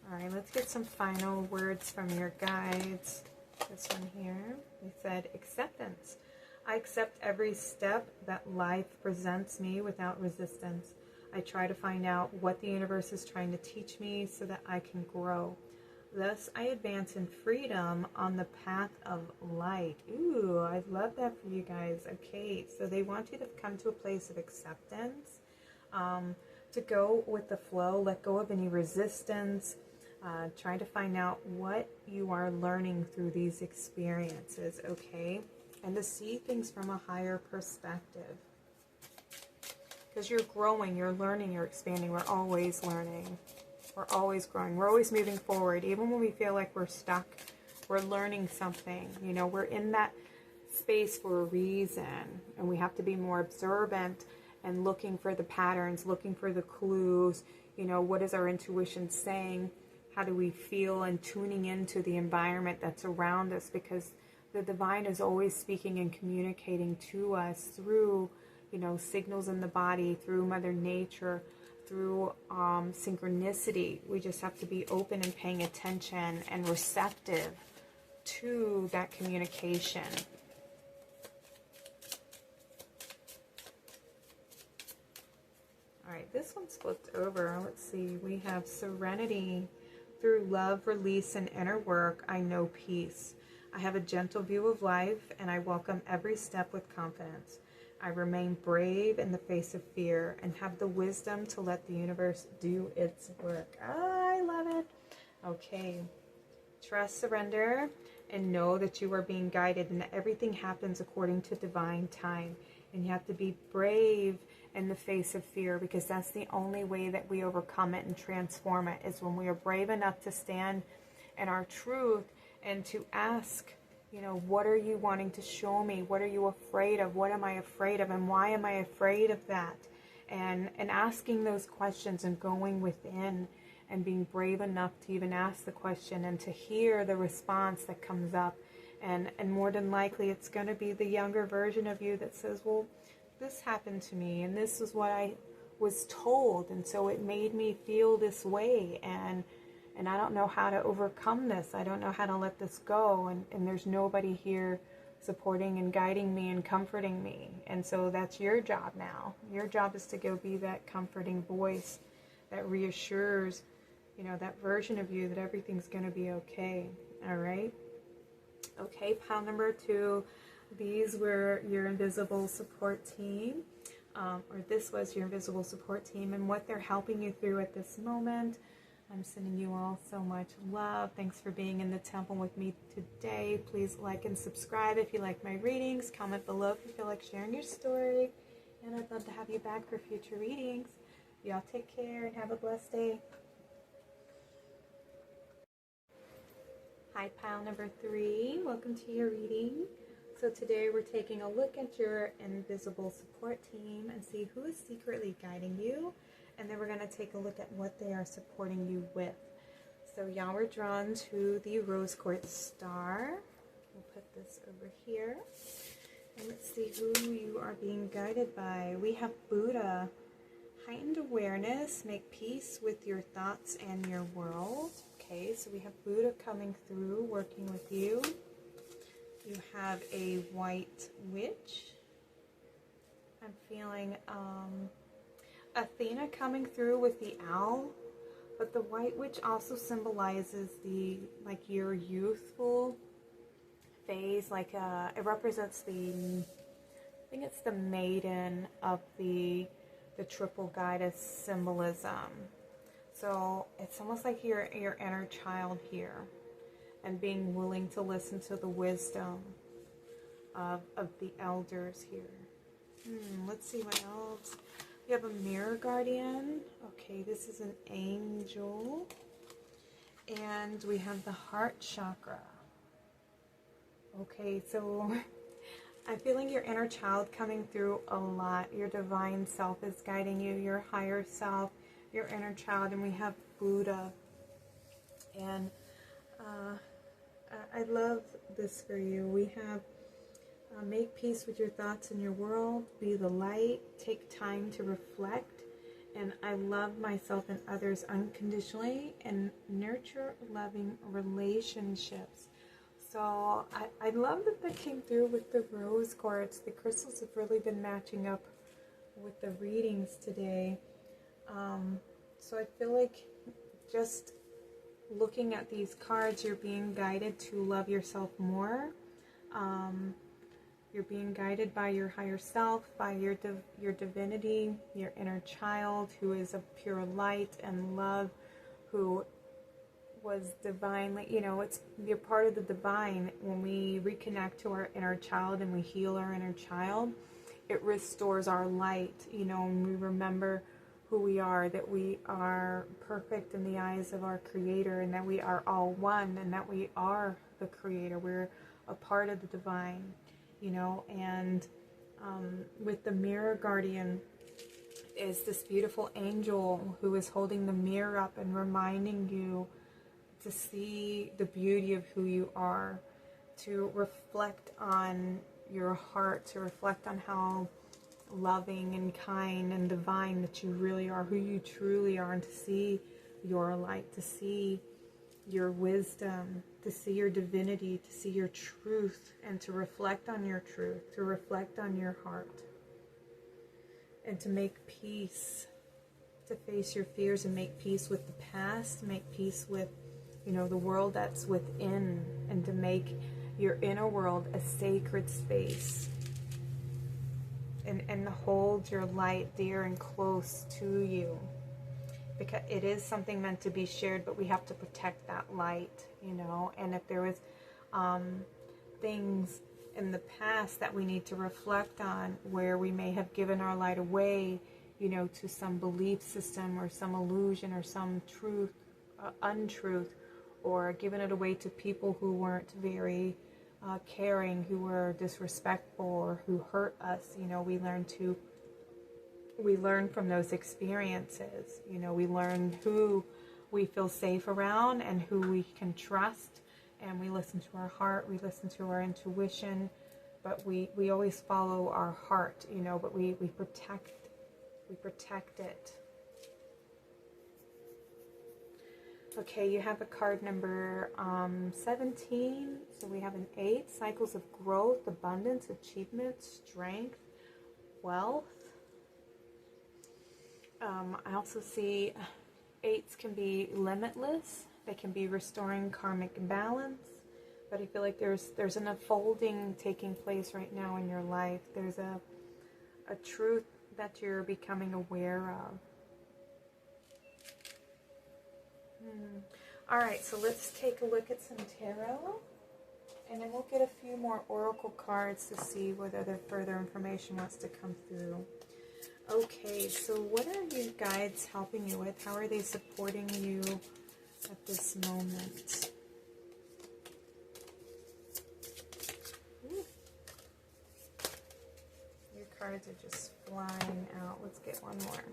All right, let's get some final words from your guides. This one here, they said, acceptance. I accept every step that life presents me without resistance. I try to find out what the universe is trying to teach me so that I can grow. Thus, I advance in freedom on the path of light. Ooh, I love that for you guys. Okay, so they want you to come to a place of acceptance, to go with the flow, let go of any resistance, try to find out what you are learning through these experiences, okay? And to see things from a higher perspective. Because you're growing, you're learning, you're expanding. We're always learning. We're always growing. We're always moving forward. Even when we feel like we're stuck, we're learning something. You know, we're in that space for a reason. And we have to be more observant and looking for the patterns, looking for the clues. You know, what is our intuition saying? How do we feel? And tuning into the environment that's around us. Because the divine is always speaking and communicating to us through, you know, signals in the body, through Mother Nature, through synchronicity. We just have to be open and paying attention and receptive to that communication. All right, this one's flipped over. Let's see. We have serenity. Through love, release, and inner work, I know peace. I have a gentle view of life, and I welcome every step with confidence. I remain brave in the face of fear and have the wisdom to let the universe do its work. I love it. Okay. Trust, surrender, and know that you are being guided and that everything happens according to divine time. And you have to be brave in the face of fear, because that's the only way that we overcome it and transform it, is when we are brave enough to stand in our truth and to ask, you know, what are you wanting to show me? What are you afraid of? What am I afraid of? And why am I afraid of that? And asking those questions and going within and being brave enough to even ask the question and to hear the response that comes up. And more than likely, it's going to be the younger version of you that says, well, this happened to me and this is what I was told. And so it made me feel this way. And I don't know how to overcome this. I don't know how to let this go. And there's nobody here supporting and guiding me and comforting me. And so that's your job now. Your job is to go be that comforting voice that reassures, you know, that version of you that everything's going to be okay. All right. Okay, pile number 2. These were your invisible support team. Or this was your invisible support team and what they're helping you through at this moment. I'm sending you all so much love. Thanks for being in the temple with me today. Please like and subscribe if you like my readings. Comment below if you feel like sharing your story. And I'd love to have you back for future readings. Y'all take care and have a blessed day. Hi, pile number 3. Welcome to your reading. So today we're taking a look at your invisible support team and see who is secretly guiding you. And then we're going to take a look at what they are supporting you with. So y'all were drawn to the rose quartz star. We'll put this over here. And let's see who you are being guided by. We have Buddha. Heightened awareness. Make peace with your thoughts and your world. Okay, so we have Buddha coming through, working with you. You have a white witch. I'm feeling Athena coming through with the owl, but the white witch also symbolizes the, like, your youthful phase, like it represents the, I think it's the maiden of the triple goddess symbolism. So it's almost like your inner child here and being willing to listen to the wisdom of the elders here. Let's see what else. We have a mirror guardian. Okay, this is an angel. And we have the heart chakra. Okay, so I'm feeling your inner child coming through a lot. Your divine self is guiding you, your higher self, your inner child, and we have Buddha. And I love this for you. We have make peace with your thoughts and your world, be the light, take time to reflect, and I love myself and others unconditionally, and nurture loving relationships. So I love that came through with the rose quartz. The crystals have really been matching up with the readings today. So I feel like just looking at these cards, you're being guided to love yourself more. You're being guided by your higher self, by your divinity, your inner child, who is of pure light and love, who was divinely, you're part of the divine. When we reconnect to our inner child and we heal our inner child, it restores our light, and we remember who we are, that we are perfect in the eyes of our Creator, and that we are all one, and that we are the Creator. We're a part of the divine, and with the mirror guardian is this beautiful angel who is holding the mirror up and reminding you to see the beauty of who you are, to reflect on your heart, to reflect on how loving and kind and divine that you really are, who you truly are, and to see your light, to see your wisdom, to see your divinity, to see your truth, and to reflect on your truth, to reflect on your heart, and to make peace, to face your fears and make peace with the past, make peace with, the world that's within, and to make your inner world a sacred space, and hold your light dear and close to you, because it is something meant to be shared, but we have to protect that light, and if there was things in the past that we need to reflect on, where we may have given our light away, to some belief system or some illusion or some truth, untruth, or given it away to people who weren't very caring, who were disrespectful, or who hurt us, we learn from those experiences. We learn who we feel safe around and who we can trust, and we listen to our heart, we listen to our intuition, but we always follow our heart, but we protect it. Okay, you have a card number 17. So we have an 8, cycles of growth, abundance, achievement, strength, wealth. I also see 8s can be limitless. They can be restoring karmic balance. But I feel like there's an unfolding taking place right now in your life. There's a truth that you're becoming aware of. Alright, so let's take a look at some tarot, and then we'll get a few more oracle cards to see whether there further information wants to come through. Okay, so what are your guides helping you with? How are they supporting you at this moment? Ooh. Your cards are just flying out. Let's get one more.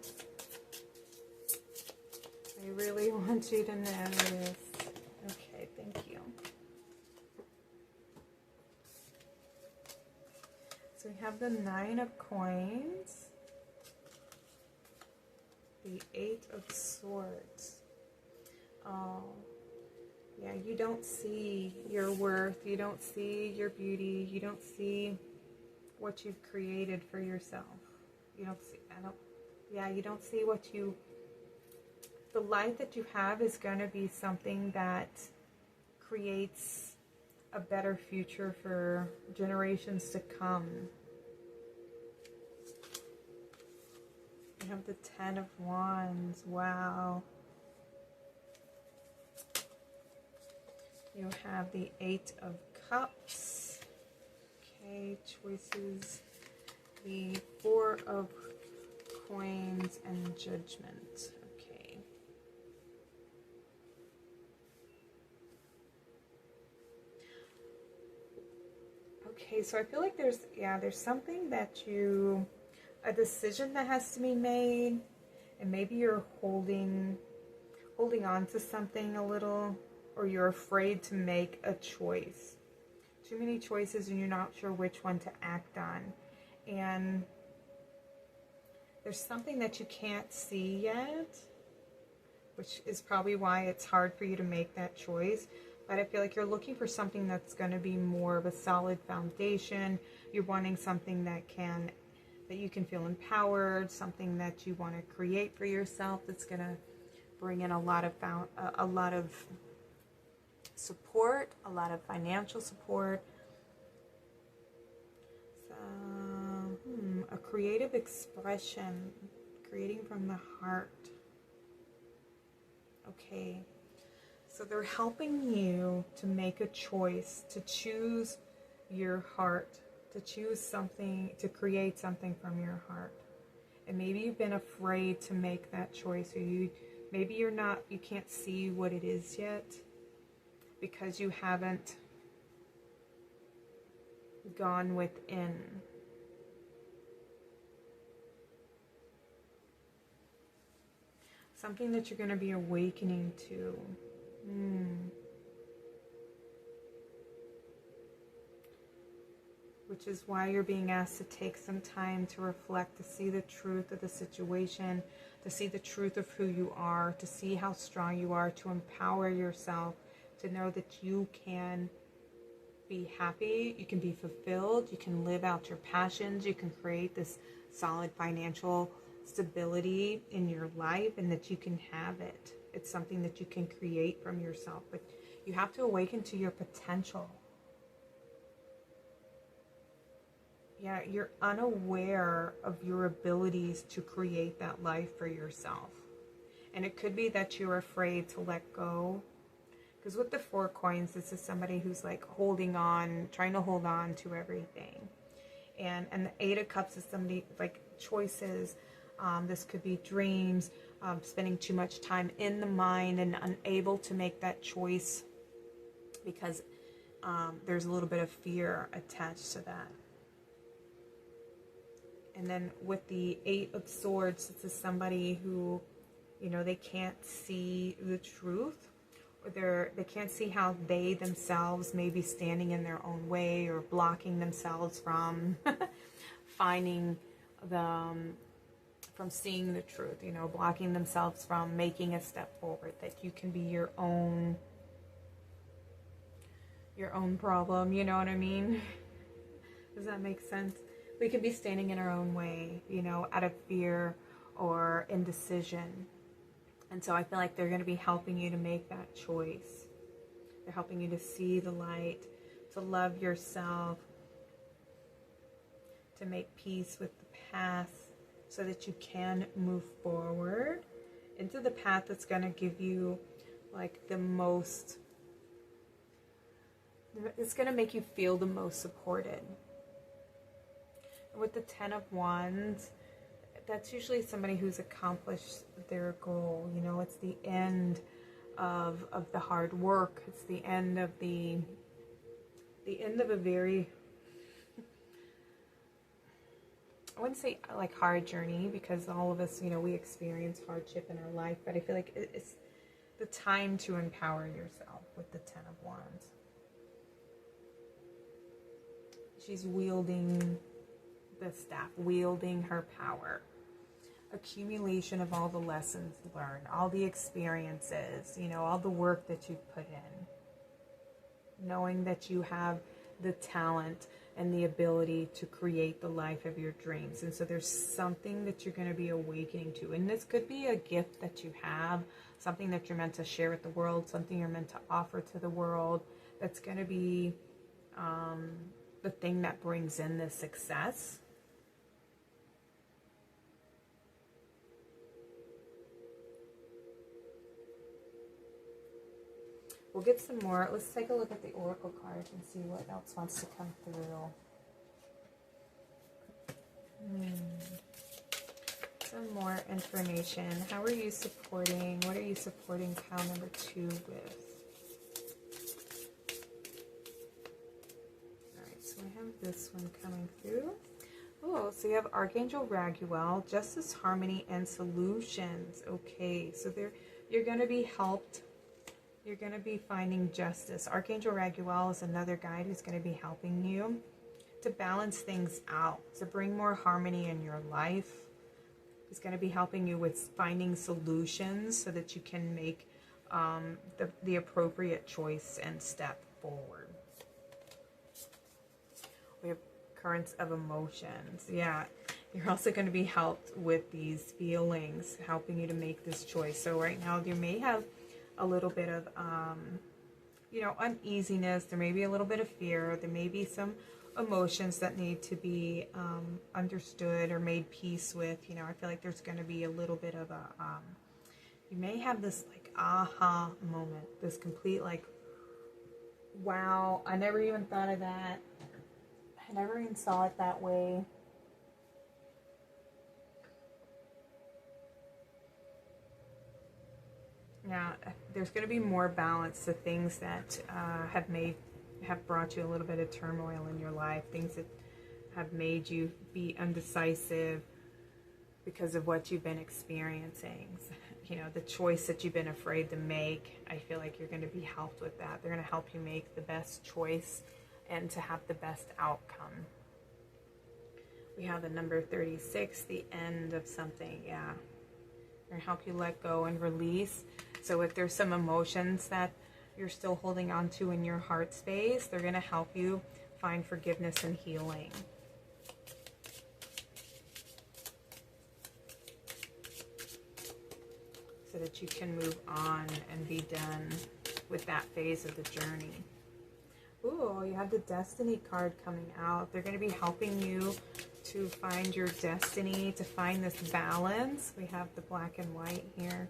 I really want you to know this. Okay, thank you. So we have the 9 of coins, the 8 of swords. Oh, yeah, you don't see your worth, you don't see your beauty, you don't see what you've created for yourself. You don't see, you don't see what you, the light that you have is going to be something that creates a better future for generations to come. You have the 10 of Wands. Wow. You have the 8 of Cups. Okay, choices. The 4 of Coins and Judgment. Okay. Okay, so I feel like there's something that a decision that has to be made, and maybe you're holding on to something a little, or you're afraid to make a choice. Too many choices and you're not sure which one to act on. And there's something that you can't see yet, which is probably why it's hard for you to make that choice. But I feel like you're looking for something that's going to be more of a solid foundation. You're wanting something that you can feel empowered, something that you want to create for yourself that's going to bring in a lot of support, a lot of financial support. So, a creative expression, creating from the heart. Okay, so they're helping you to make a choice, to choose your heart, to choose something, to create something from your heart. And maybe you've been afraid to make that choice, or you can't see what it is yet, because you haven't gone within. Something that you're going to be awakening to. Which is why you're being asked to take some time to reflect, to see the truth of the situation, to see the truth of who you are, to see how strong you are, to empower yourself, to know that you can be happy, you can be fulfilled, you can live out your passions, you can create this solid financial stability in your life, and that you can have it. It's something that you can create from yourself, but you have to awaken to your potential. Yeah, you're unaware of your abilities to create that life for yourself. And it could be that you're afraid to let go. Because with the 4 coins, this is somebody who's like holding on, trying to hold on to everything. And the 8 of Cups is somebody like choices. This could be dreams, spending too much time in the mind and unable to make that choice because there's a little bit of fear attached to that. And then with the 8 of Swords, this is somebody who, they can't see the truth, or they can't see how they themselves may be standing in their own way or blocking themselves from from seeing the truth, blocking themselves from making a step forward, that you can be your own problem, you know what I mean? Does that make sense? We could be standing in our own way, out of fear or indecision. And so I feel like they're going to be helping you to make that choice. They're helping you to see the light, to love yourself, to make peace with the past so that you can move forward into the path that's going to give you like the most, it's going to make you feel the most supported. With the 10 of Wands, that's usually somebody who's accomplished their goal. It's the end of the hard work. It's the end of the end of a very, I wouldn't say like hard journey, because all of us, we experience hardship in our life, but I feel like it's the time to empower yourself with the 10 of Wands. She's wielding the staff, wielding her power. Accumulation of all the lessons learned, all the experiences, all the work that you've put in. Knowing that you have the talent and the ability to create the life of your dreams. And so there's something that you're going to be awakening to. And this could be a gift that you have, something that you're meant to share with the world, something you're meant to offer to the world, that's going to be the thing that brings in the success. We'll get some more. Let's take a look at the Oracle cards and see what else wants to come through. Some more information. How are you supporting? What are you supporting pile number 2 with? Alright, so I have this one coming through. Oh, so you have Archangel Raguel, Justice, Harmony, and Solutions. Okay, so you're going to be helped You're going to be finding justice. Archangel Raguel is another guide who's going to be helping you to balance things out, to bring more harmony in your life. He's going to be helping you with finding solutions so that you can make the appropriate choice and step forward. We have currents of emotions. Yeah, you're also going to be helped with these feelings, helping you to make this choice. So right now you may have a little bit of, uneasiness. There may be a little bit of fear. There may be some emotions that need to be understood or made peace with. I feel like there's going to be a little bit of a, you may have this like aha moment, this complete like, wow, I never even thought of that. I never even saw it that way. Now, there's going to be more balance to things that have brought you a little bit of turmoil in your life, things that have made you be undecisive because of what you've been experiencing. The choice that you've been afraid to make. I feel like you're going to be helped with that. They're going to help you make the best choice and to have the best outcome. We have the number 36, the end of something. Yeah. They're going to help you let go and release. So if there's some emotions that you're still holding on to in your heart space, they're going to help you find forgiveness and healing. So that you can move on and be done with that phase of the journey. Ooh, you have the Destiny card coming out. They're going to be helping you to find your destiny, to find this balance. We have the black and white here.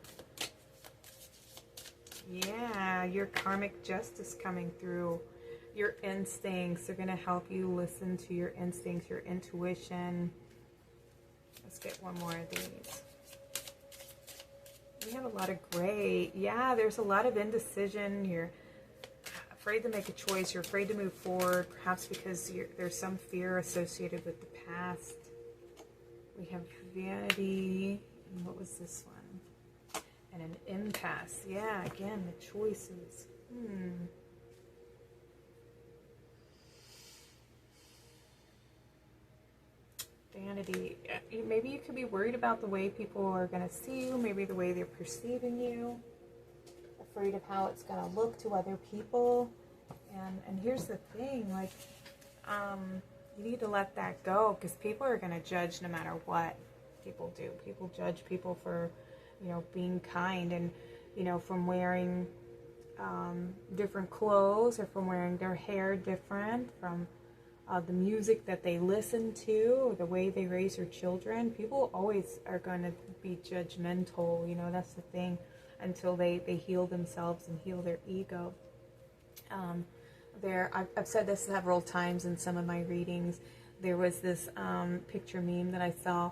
Yeah, your karmic justice coming through. Your instincts are going to help you listen to your instincts, your intuition. Let's get one more of these. We have a lot of gray. Yeah, there's a lot of indecision. You're afraid to make a choice. You're afraid to move forward, perhaps because there's some fear associated with the past. We have vanity. And what was this one? And an impasse. Yeah, again, the choices. Vanity. Maybe you could be worried about the way people are going to see you, maybe the way they're perceiving you, afraid of how it's going to look to other people. And here's the thing, like, you need to let that go, because people are going to judge no matter what people do. People judge people for, being kind and, from wearing different clothes, or from wearing their hair different, from the music that they listen to, or the way they raise their children. People always are going to be judgmental, that's the thing, until they heal themselves and heal their ego. I've said this several times in some of my readings. There was this picture meme that I saw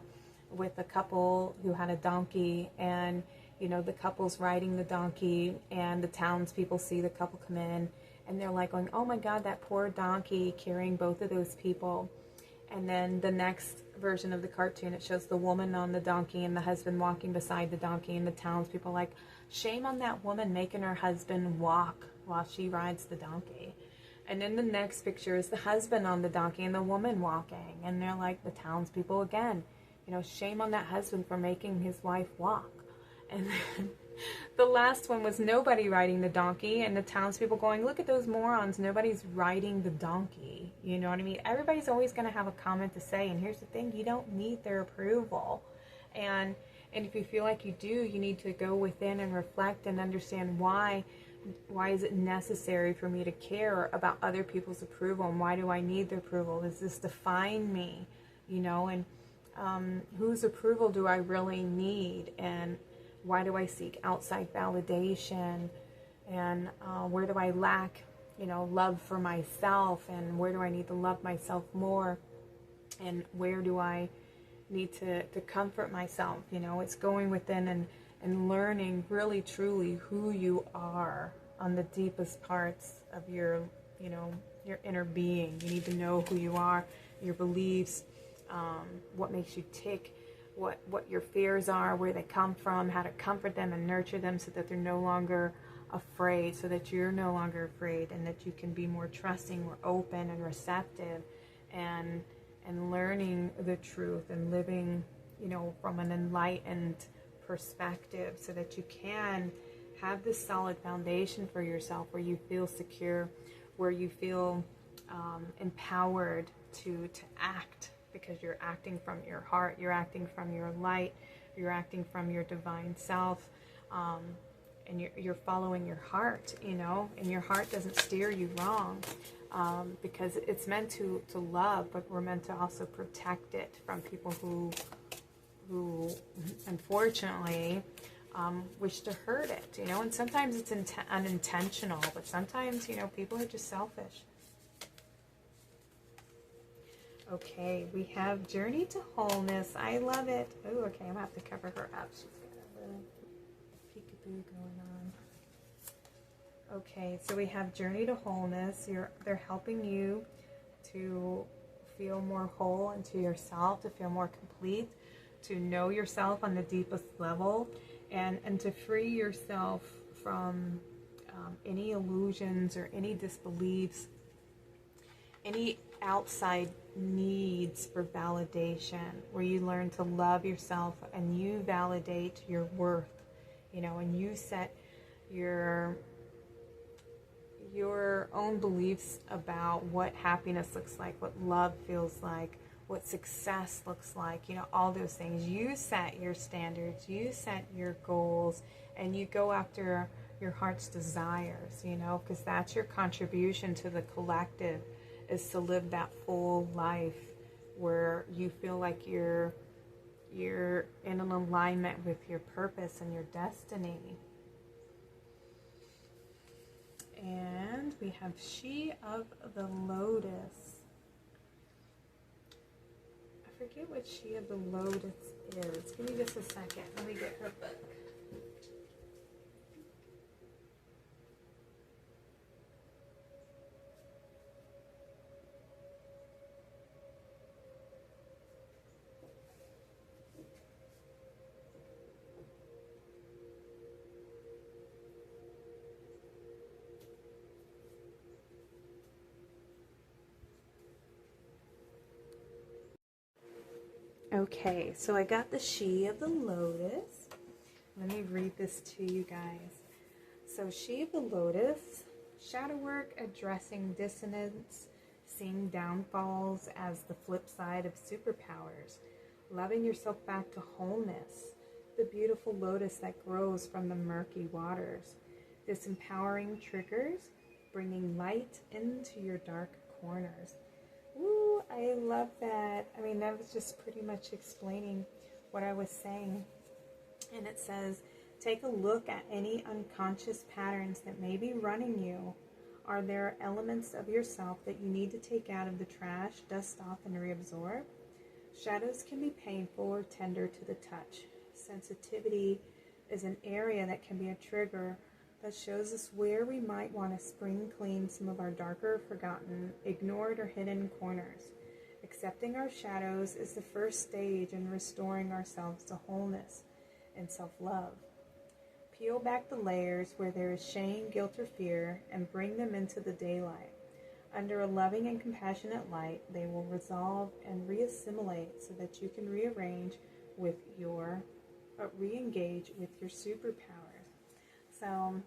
with a couple who had a donkey, and the couple's riding the donkey, and the townspeople see the couple come in, and they're like going, oh my God, that poor donkey carrying both of those people. And then the next version of the cartoon, it shows the woman on the donkey and the husband walking beside the donkey, and the townspeople like, shame on that woman making her husband walk while she rides the donkey. And then the next picture is the husband on the donkey and the woman walking, and they're like, the townspeople again, shame on that husband for making his wife walk. And then the last one was nobody riding the donkey, and the townspeople going, look at those morons, nobody's riding the donkey. You know what I mean? Everybody's always going to have a comment to say, and here's the thing, you don't need their approval. And if you feel like you do, you need to go within and reflect and understand why is it necessary for me to care about other people's approval, and why do I need their approval? Does this define me? And whose approval do I really need? And why do I seek outside validation? And where do I lack, love for myself? And where do I need to love myself more? And where do I need to comfort myself? It's going within and learning really truly who you are on the deepest parts of your inner being. You need to know who you are, your beliefs, what makes you tick, what your fears are, where they come from, how to comfort them and nurture them so that they're no longer afraid, so that you're no longer afraid, and that you can be more trusting, more open and receptive, and learning the truth and living, you know, from an enlightened perspective, so that you can have this solid foundation for yourself, where you feel secure, where you feel empowered to act, because you're acting from your heart, you're acting from your light, you're acting from your divine self, and you're following your heart, you know, and your heart doesn't steer you wrong, because it's meant to love, but we're meant to also protect it from people who unfortunately wish to hurt it, you know. And sometimes it's unintentional, but sometimes, you know, people are just selfish. Okay, we have Journey to Wholeness. I love it. Oh, okay, I'm gonna have to cover her up. She's got a little peekaboo going on. Okay, so we have Journey to Wholeness. They're helping you to feel more whole into yourself, to feel more complete, to know yourself on the deepest level, and to free yourself from any illusions or any disbeliefs, any outside needs for validation, where you learn to love yourself and you validate your worth, you know, and you set your own beliefs about what happiness looks like, what love feels like, what success looks like, you know, all those things. You set your standards, you set your goals, and you go after your heart's desires, you know, because that's your contribution to the collective, is to live that full life where you feel like you're in an alignment with your purpose and your destiny. And we have She of the Lotus. I forget what She of the Lotus is. Give me just a second. Let me get her book. Okay, so I got the She of the Lotus. Let me read this to you guys. So She of the Lotus, shadow work addressing dissonance, seeing downfalls as the flip side of superpowers, loving yourself back to wholeness, the beautiful lotus that grows from the murky waters, disempowering triggers, bringing light into your dark corners. Ooh, I love that. I mean, that was just pretty much explaining what I was saying. And it says, take a look at any unconscious patterns that may be running you. Are there elements of yourself that you need to take out of the trash, dust off, and reabsorb? Shadows can be painful or tender to the touch. Sensitivity is an area that can be a trigger that shows us where we might want to spring clean some of our darker, forgotten, ignored, or hidden corners. Accepting our shadows is the first stage in restoring ourselves to wholeness and self-love. Peel back the layers where there is shame, guilt, or fear, and bring them into the daylight. Under a loving and compassionate light, they will resolve and reassimilate so that you can re-engage with your superpowers. So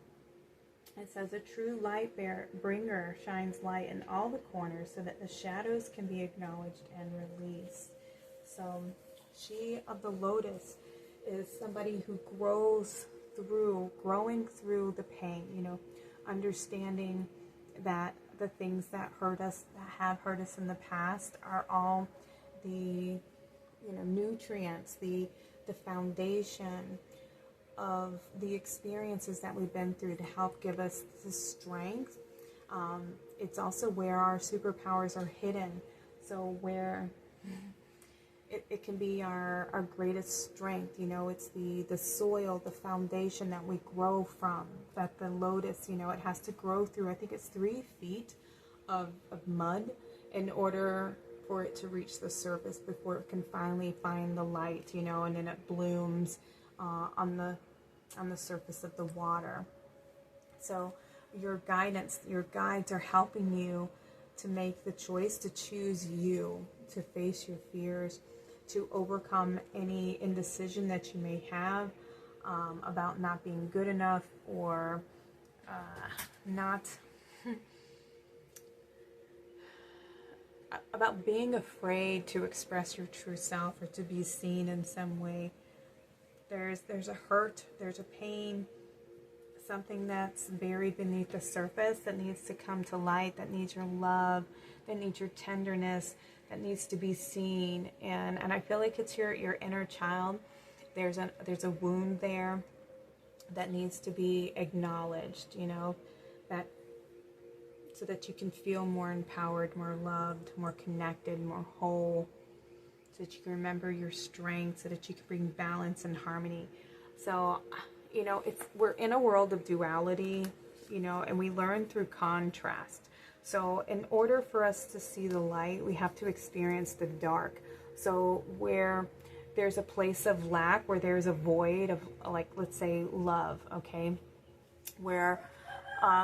it says, a true light bringer shines light in all the corners so that the shadows can be acknowledged and released. So She of the Lotus is somebody who growing through the pain, you know, understanding that the things that hurt us, that have hurt us in the past, are all the, you know, nutrients, the foundation of the experiences that we've been through to help give us the strength. It's also where our superpowers are hidden. So where it can be our greatest strength, you know, it's the soil, the foundation that we grow from, that the lotus, you know, it has to grow through, I think it's 3 feet of mud in order for it to reach the surface before it can finally find the light, you know, and then it blooms on the surface of the water. So your guidance, your guides are helping you to make the choice to choose you, to face your fears, to overcome any indecision that you may have about not being good enough, or not about being afraid to express your true self or to be seen in some way. There's a hurt, there's a pain, something that's buried beneath the surface that needs to come to light, that needs your love, that needs your tenderness, that needs to be seen. And I feel like it's your inner child. There's a wound there that needs to be acknowledged, you know, that so that you can feel more empowered, more loved, more connected, more whole, so that you can remember your strengths, so that you can bring balance and harmony. So, you know, we're in a world of duality, you know, and we learn through contrast. So in order for us to see the light, we have to experience the dark. So where there's a place of lack, where there's a void of, like, let's say love, okay, where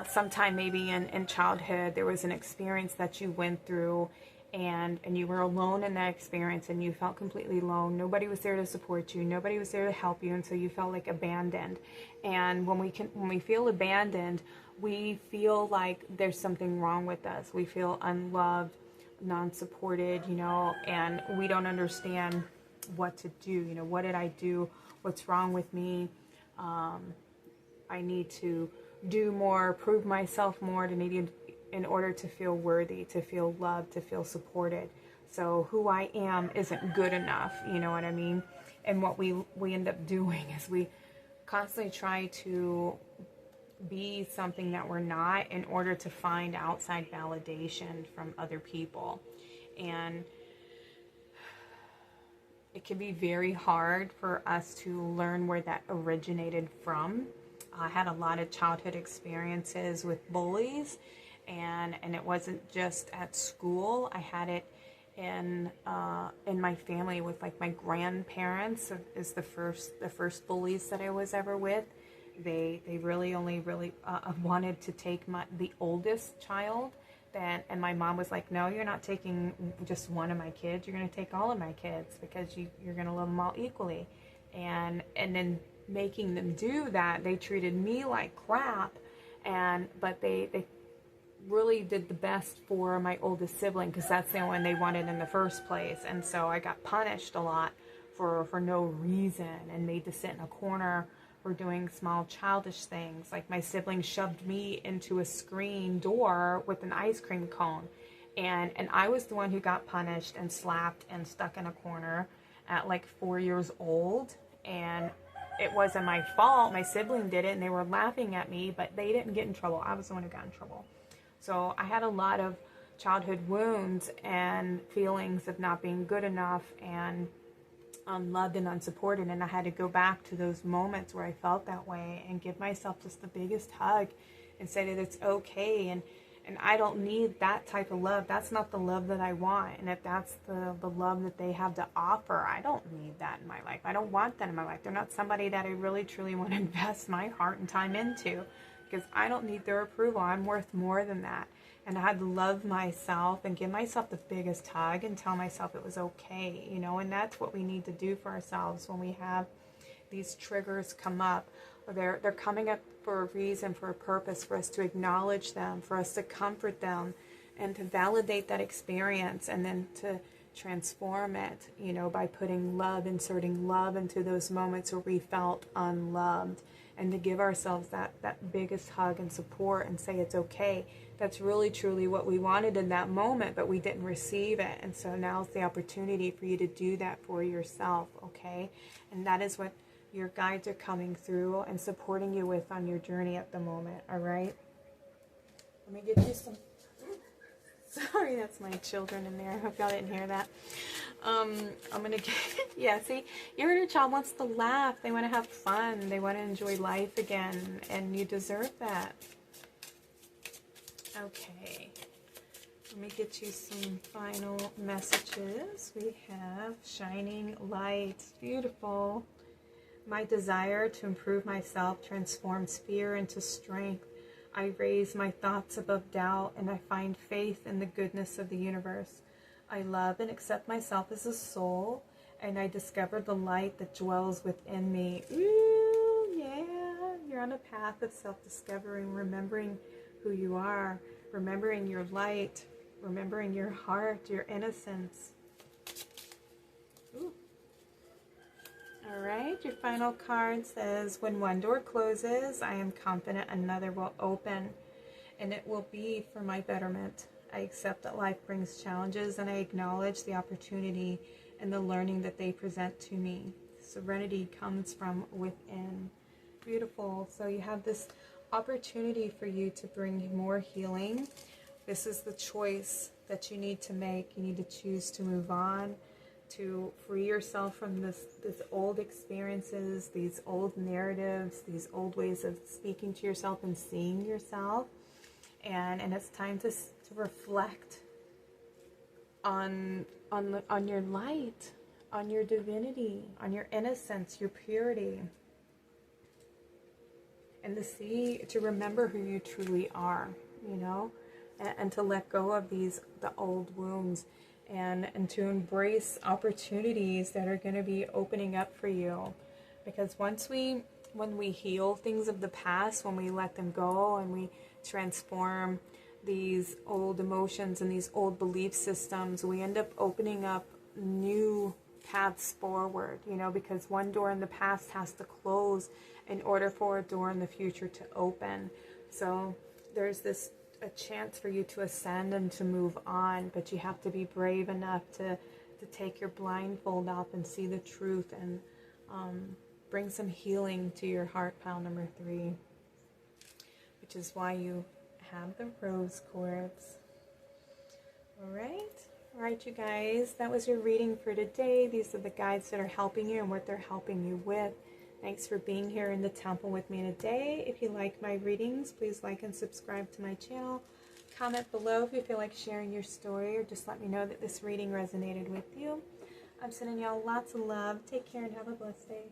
sometime maybe in childhood there was an experience that you went through, and you were alone in that experience, and you felt completely alone. Nobody was there to support you. Nobody was there to help you, and so you felt like abandoned. And when we feel abandoned, we feel like there's something wrong with us. We feel unloved, non-supported, you know, and we don't understand what to do. You know, what did I do? What's wrong with me? I need to do more, prove myself more in order to feel worthy, to feel loved, to feel supported. So who I am isn't good enough, you know what I mean? And what we end up doing is we constantly try to be something that we're not in order to find outside validation from other people. And it can be very hard for us to learn where that originated from. I had a lot of childhood experiences with bullies, and it wasn't just at school. I had it in my family with, like, my grandparents is the first bullies that I was ever with. They really only wanted to take the oldest child. And my mom was like, no, you're not taking just one of my kids. You're going to take all of my kids, because you're going to love them all equally. And then making them do that, they treated me like crap. But they really did the best for my oldest sibling, because that's the one they wanted in the first place. And so I got punished a lot for no reason, and made to sit in a corner for doing small childish things. Like, my sibling shoved me into a screen door with an ice cream cone, and I was the one who got punished and slapped and stuck in a corner at like 4 years old. And it wasn't my fault. My sibling did it, and they were laughing at me, but they didn't get in trouble. I was the one who got in trouble. So I had a lot of childhood wounds and feelings of not being good enough and unloved and unsupported. And I had to go back to those moments where I felt that way and give myself just the biggest hug and say that it's okay. And I don't need that type of love. That's not the love that I want. And if that's the love that they have to offer, I don't need that in my life. I don't want that in my life. They're not somebody that I really truly want to invest my heart and time into, because I don't need their approval. I'm worth more than that. And I had to love myself and give myself the biggest hug and tell myself it was okay, you know. And that's what we need to do for ourselves when we have these triggers come up. They're coming up for a reason, for a purpose, for us to acknowledge them, for us to comfort them, and to validate that experience, and then to transform it, you know, by putting love, inserting love into those moments where we felt unloved, and to give ourselves that biggest hug and support and say it's okay. That's really truly what we wanted in that moment, but we didn't receive it. And so now's the opportunity for you to do that for yourself, okay? And that is what your guides are coming through and supporting you with on your journey at the moment, all right? Let me get you some... Sorry, that's my children in there. I hope y'all didn't hear that. I'm going to get... Yeah, see, your inner child wants to laugh. They want to have fun. They want to enjoy life again, and you deserve that. Okay. Let me get you some final messages. We have shining light. Beautiful. My desire to improve myself transforms fear into strength. I raise my thoughts above doubt, and I find faith in the goodness of the universe. I love and accept myself as a soul, and I discover the light that dwells within me. Ooh, yeah, you're on a path of self-discovery, remembering who you are, remembering your light, remembering your heart, your innocence. Ooh. All right, your final card says, when one door closes, I am confident another will open, and it will be for my betterment. I accept that life brings challenges, and I acknowledge the opportunity and the learning that they present to me. Serenity comes from within. Beautiful. So you have this opportunity for you to bring more healing. This is the choice that you need to make. You need to choose to move on, to free yourself from these old experiences, these old narratives, these old ways of speaking to yourself and seeing yourself. And it's time to reflect on your light, on your divinity, on your innocence, your purity, and to remember who you truly are, you know, and to let go of the old wounds, and to embrace opportunities that are going to be opening up for you. Because when we heal things of the past, when we let them go and we transform these old emotions and these old belief systems, we end up opening up new paths forward, you know, because one door in the past has to close in order for a door in the future to open. So there's a chance for you to ascend and to move on, but you have to be brave enough to take your blindfold off and see the truth, and bring some healing to your heart pile number 3, which is why you have the rose quartz. All right, you guys, that was your reading for today. These are the guides that are helping you and what they're helping you with. Thanks for being here in the temple with me today. If you like my readings, please like and subscribe to my channel. Comment below if you feel like sharing your story, or just let me know that this reading resonated with you. I'm sending y'all lots of love. Take care and have a blessed day.